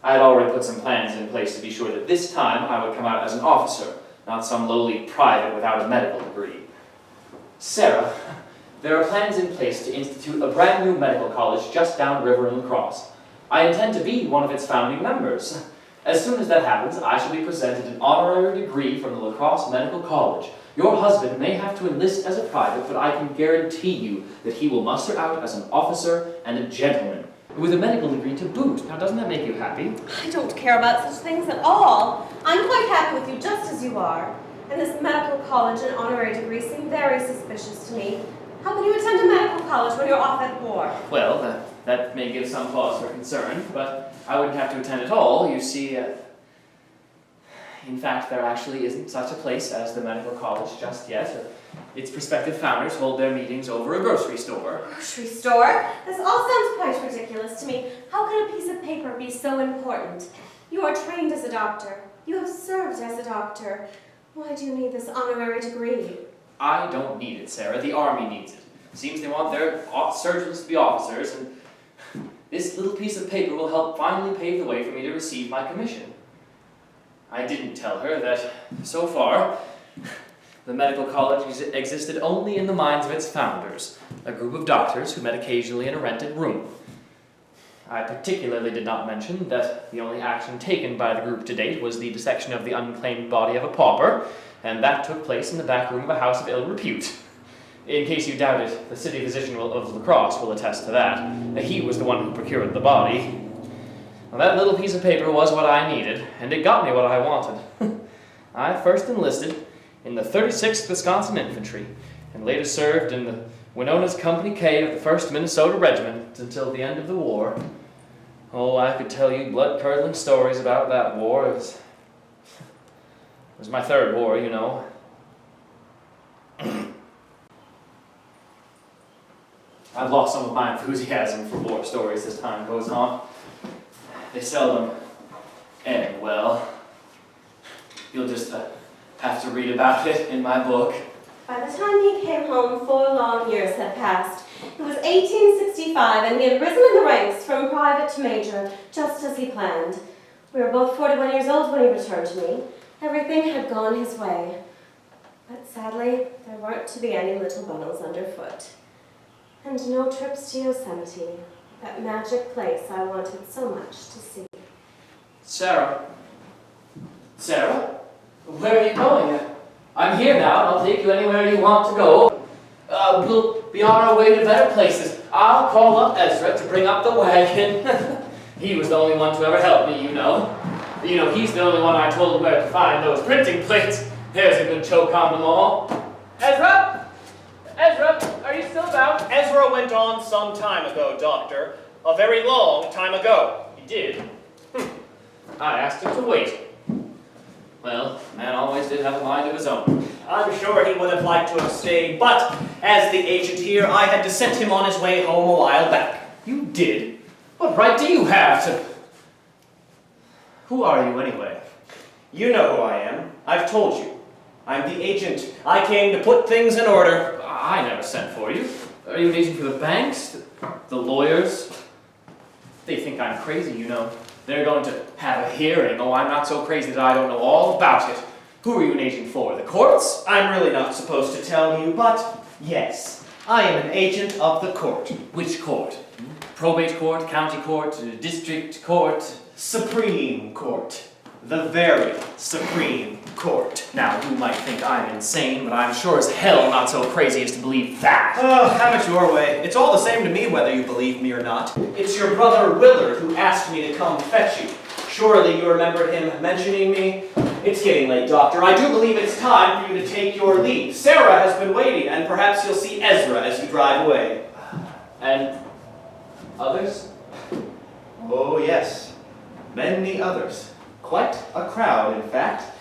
I had already put some plans in place to be sure that this time I would come out as an officer, not some lowly private without a medical degree. Sarah, there are plans in place to institute a brand new medical college just downriver in La Crosse. I intend to be one of its founding members. As soon as that happens, I shall be presented an honorary degree from the La Crosse Medical College. Your husband may have to enlist as a private, but I can guarantee you that he will muster out as an officer and a gentleman, with a medical degree to boot. Now, doesn't that make you happy? I don't care about such things at all. I'm quite happy with you just as you are. And this medical college and honorary degree seem very suspicious to me. How can you attend a medical college when you're off at war? Well, that may give some cause for concern, but I wouldn't have to attend at all. You see, in fact, there actually isn't such a place as the medical college just yet. Its prospective founders hold their meetings over a grocery store. Grocery store? This all sounds quite ridiculous to me. How can a piece of paper be so important? You are trained as a doctor. You have served as a doctor. Why do you need this honorary degree? I don't need it, Sarah. The Army needs it. Seems they want their surgeons to be officers, and this little piece of paper will help finally pave the way for me to receive my commission. I didn't tell her that, so far, the medical college existed only in the minds of its founders, a group of doctors who met occasionally in a rented room. I particularly did not mention that the only action taken by the group to date was the dissection of the unclaimed body of a pauper, and that took place in the back room of a house of ill repute. In case you doubt it, the city physician of La Crosse will attest to that. He was the one who procured the body. Well, that little piece of paper was what I needed, and it got me what I wanted. I first enlisted in the 36th Wisconsin Infantry, and later served in the Winona's Company K of the 1st Minnesota Regiment until the end of the war. Oh, I could tell you blood-curdling stories about that war. It was my third war, you know. I've lost some of my enthusiasm for war stories as time goes on. They seldom end well. You'll just have to read about it in my book. By the time he came home, 4 long years had passed. It was 1865, and he had risen in the ranks from private to major, just as he planned. We were both 41 years old when he returned to me. Everything had gone his way. But sadly, there weren't to be any little bundles underfoot. And no trips to Yosemite, that magic place I wanted so much to see. Sarah? Sarah? Where are you going? I'm here now, and I'll take you anywhere you want to go. We'll be on our way to better places. I'll call up Ezra to bring up the wagon. He was the only one to ever help me, you know. You know, he's the only one I told where to find those printing plates. There's a good choke on them all. Ezra? Ezra, are you still about? Ezra went on some time ago, Doctor. A very long time ago. He did? I asked him to wait. Well, man always did have a mind of his own. I'm sure he would have liked to have stayed, but as the agent here, I had to send him on his way home a while back. You did? What right do you have to... Who are you, anyway? You know who I am. I've told you. I'm the agent. I came to put things in order. I never sent for you. Are you an agent for the banks? The lawyers? think I'm crazy, you know. They're going to have a hearing. Oh, I'm not so crazy that I don't know all about it. Who are you an agent for? The courts? I'm really not supposed to tell you, but yes, I am an agent of the court. Which court? Probate court, county court, district court? Supreme Court. The very Supreme Court. Now, you might think I'm insane, but I'm sure as hell not so crazy as to believe that. Oh, have it your way. It's all the same to me whether you believe me or not. It's your brother Willard who asked me to come fetch you. Surely you remember him mentioning me? It's getting late, Doctor. I do believe it's time for you to take your leave. Sarah has been waiting, and perhaps you'll see Ezra as you drive away. And others? Oh, yes. Many others. Quite a crowd, in fact.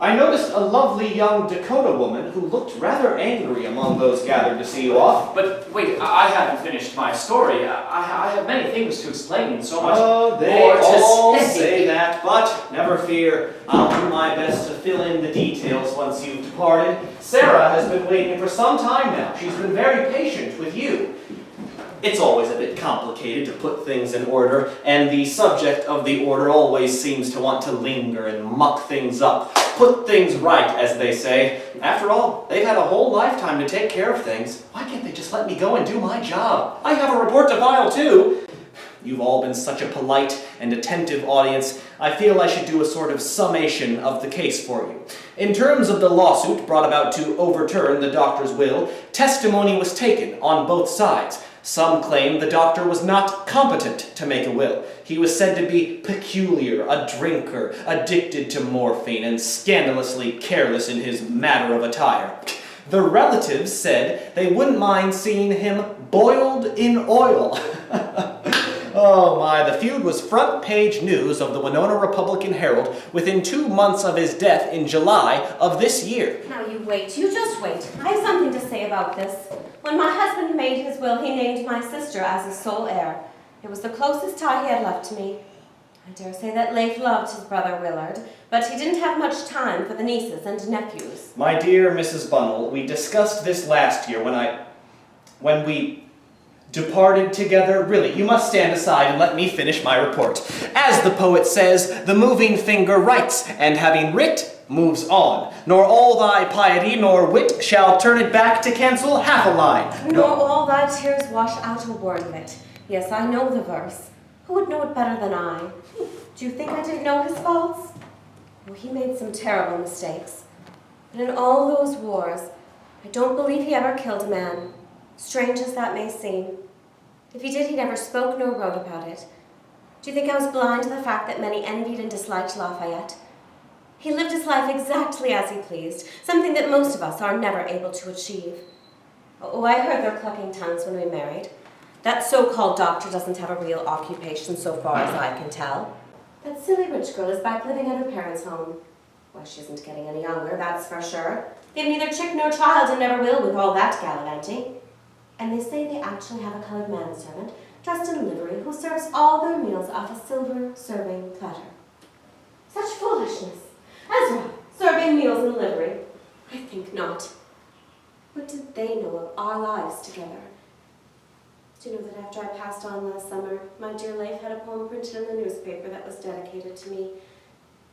I noticed a lovely young Dakota woman who looked rather angry among those gathered to see you off. But wait, I haven't finished my story. I have many things to explain, so much They more to all say. say that, but never fear. I'll do my best to fill in the details once you've departed. Sarah has been waiting for some time now. She's been very patient with you. It's always a bit complicated to put things in order, and the subject of the order always seems to want to linger and muck things up. Put things right, as they say. After all, they've had a whole lifetime to take care of things. Why can't they just let me go and do my job? I have a report to file, too. You've all been such a polite and attentive audience, I feel I should do a sort of summation of the case for you. In terms of the lawsuit brought about to overturn the doctor's will, testimony was taken on both sides. Some claim the doctor was not competent to make a will. He was said to be peculiar, a drinker, addicted to morphine, and scandalously careless in his matter of attire. The relatives said they wouldn't mind seeing him boiled in oil. Oh my, the feud was front page news of the Winona Republican Herald within 2 months of his death in July of this year. Now you wait, you just wait. I have something to say about this. When my husband made his will, he named my sister as his sole heir. It was the closest tie he had left to me. I dare say that Leif loved his brother Willard, but he didn't have much time for the nieces and nephews. My dear Mrs. Bunnell, we discussed this last year when we departed together. Really, you must stand aside and let me finish my report. As the poet says, the moving finger writes, and having writ, moves on. Nor all thy piety nor wit shall turn it back to cancel half a line. Nor all thy tears wash out a word of it. Yes, I know the verse. Who would know it better than I? Do you think I didn't know his faults? Oh, he made some terrible mistakes. But in all those wars, I don't believe he ever killed a man, strange as that may seem. If he did, he never spoke nor wrote about it. Do you think I was blind to the fact that many envied and disliked Lafayette? He lived his life exactly as he pleased, something that most of us are never able to achieve. Oh, I heard their clucking tongues when we married. That so-called doctor doesn't have a real occupation so far as I can tell. That silly rich girl is back living at her parents' home. Why, she isn't getting any younger, that's for sure. They've neither chick nor child and never will with all that gallivanting. And they say they actually have a colored manservant, dressed in livery, who serves all their meals off a silver serving platter. Such foolishness! Ezra, serving meals in livery? I think not. What did they know of our lives together? Do you know that after I passed on last summer, my dear Leif had a poem printed in the newspaper that was dedicated to me.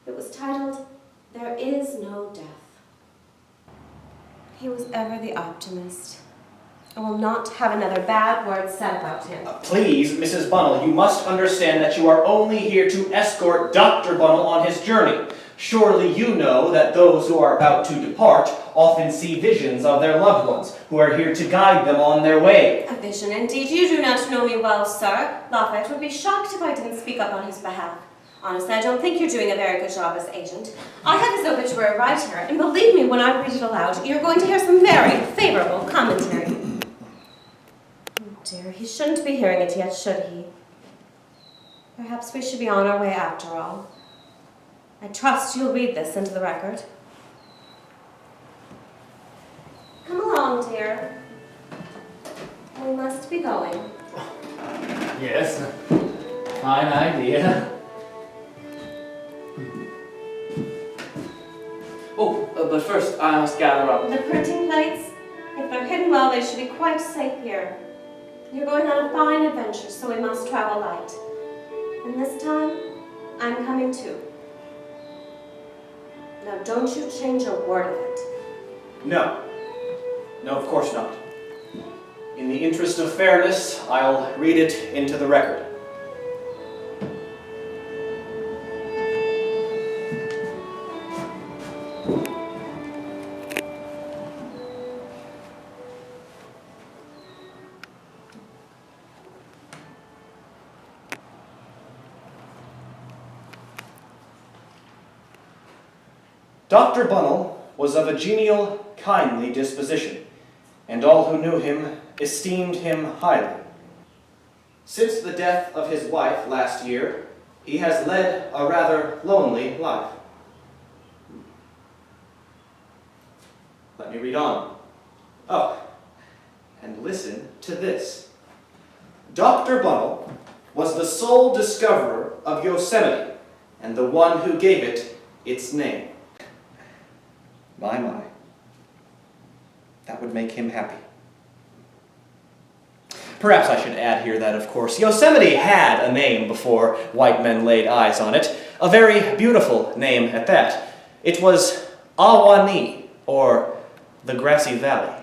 It was titled, "There is no death." He was ever the optimist. I will not have another bad word said about him. Please, Mrs. Bunnell, you must understand that you are only here to escort Dr. Bunnell on his journey. Surely you know that those who are about to depart often see visions of their loved ones, who are here to guide them on their way. A vision indeed. You do not know me well, sir. Lafayette would be shocked if I didn't speak up on his behalf. Honestly, I don't think you're doing a very good job as agent. I have his obituary right here, and believe me when I read it aloud, you're going to hear some very favorable commentary. Oh dear, he shouldn't be hearing it yet, should he? Perhaps we should be on our way after all. I trust you'll read this into the record. Come along, dear. We must be going. Yes, fine idea. Oh, but first I must gather up. The printing plates, if they're hidden well, they should be quite safe here. You're going on a fine adventure, so we must travel light. And this time, I'm coming too. Now don't you change a word of it. No. No, of course not. In the interest of fairness, I'll read it into the record. Dr. Bunnell was of a genial, kindly disposition, and all who knew him esteemed him highly. Since the death of his wife last year, he has led a rather lonely life. Let me read on. Oh, and listen to this. Dr. Bunnell was the sole discoverer of Yosemite, and the one who gave it its name. My. That would make him happy. Perhaps I should add here that, of course, Yosemite had a name before white men laid eyes on it. A very beautiful name at that. It was Ahwahnee, or the Grassy Valley.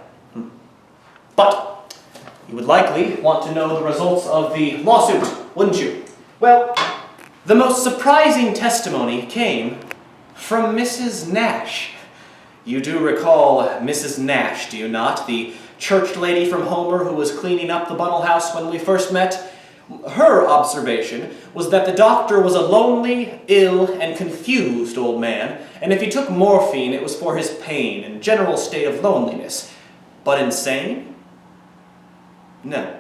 But you would likely want to know the results of the lawsuit, wouldn't you? Well, the most surprising testimony came from Mrs. Nash. You do recall Mrs. Nash, do you not? The church lady from Homer who was cleaning up the Bunnell house when we first met? Her observation was that the doctor was a lonely, ill, and confused old man, and if he took morphine, it was for his pain and general state of loneliness. But insane? No,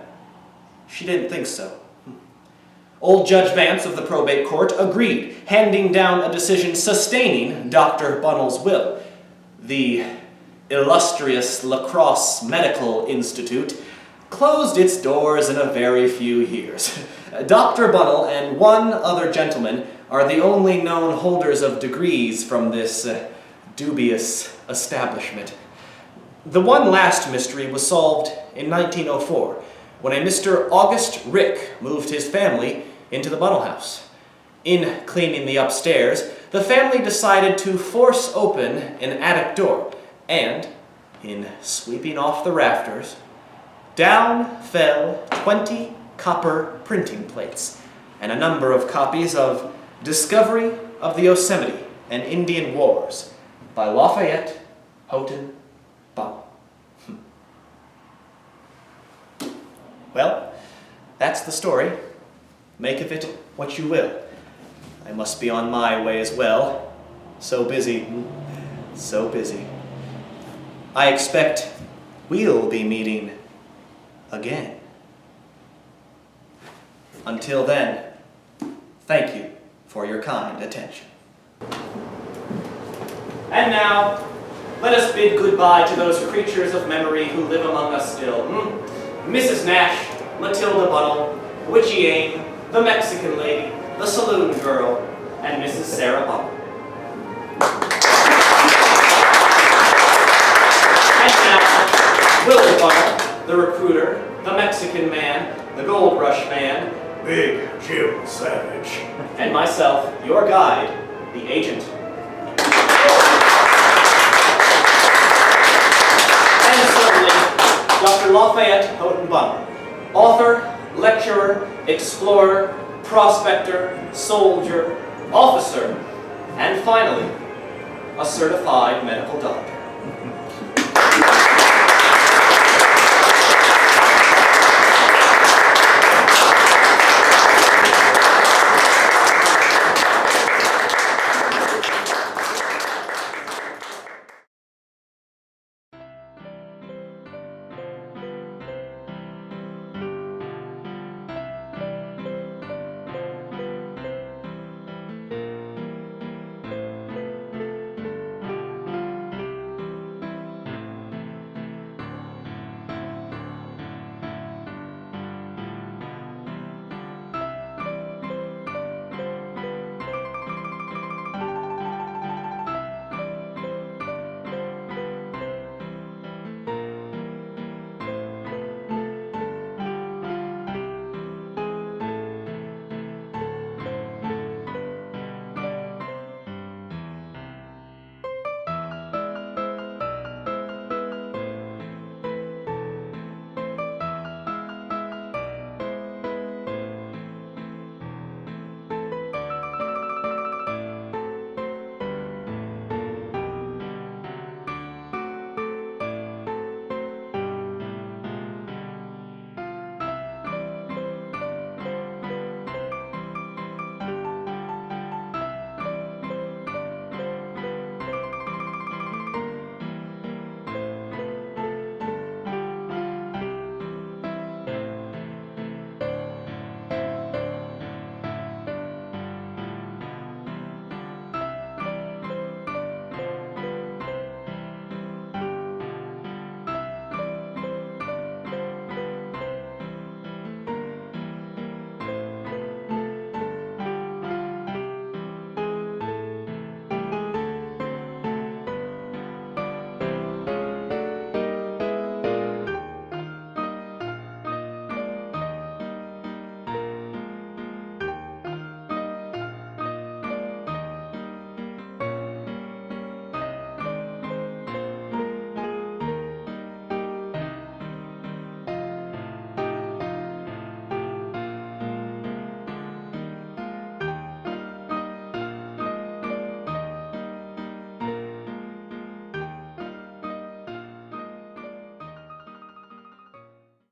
she didn't think so. Old Judge Vance of the probate court agreed, handing down a decision sustaining Dr. Bunnell's will. The illustrious La Crosse Medical Institute closed its doors in a very few years. Dr. Bunnell and one other gentleman are the only known holders of degrees from this dubious establishment. The one last mystery was solved in 1904, when a Mr. August Rick moved his family into the Bunnell house. In cleaning the upstairs, the family decided to force open an attic door, and, in sweeping off the rafters, down fell 20 copper printing plates and a number of copies of Discovery of the Yosemite and Indian Wars by Lafayette, Houghton, Bunnell. Well, that's the story. Make of it what you will. I must be on my way as well. So busy. So busy. I expect we'll be meeting again. Until then, thank you for your kind attention. And now, let us bid goodbye to those creatures of memory who live among us still. Mrs. Nash, Matilda Bunnell, Witchy Aim, the Mexican lady, the saloon girl, and Mrs. Sarah Bunnell. And now, Willard Bunnell, the recruiter, the Mexican man, the gold rush man, Big Jim Savage. and myself, your guide, the agent. And certainly, Dr. Lafayette Houghton Bunnell, author, lecturer, explorer, prospector, soldier, officer, and finally, a certified medical doctor.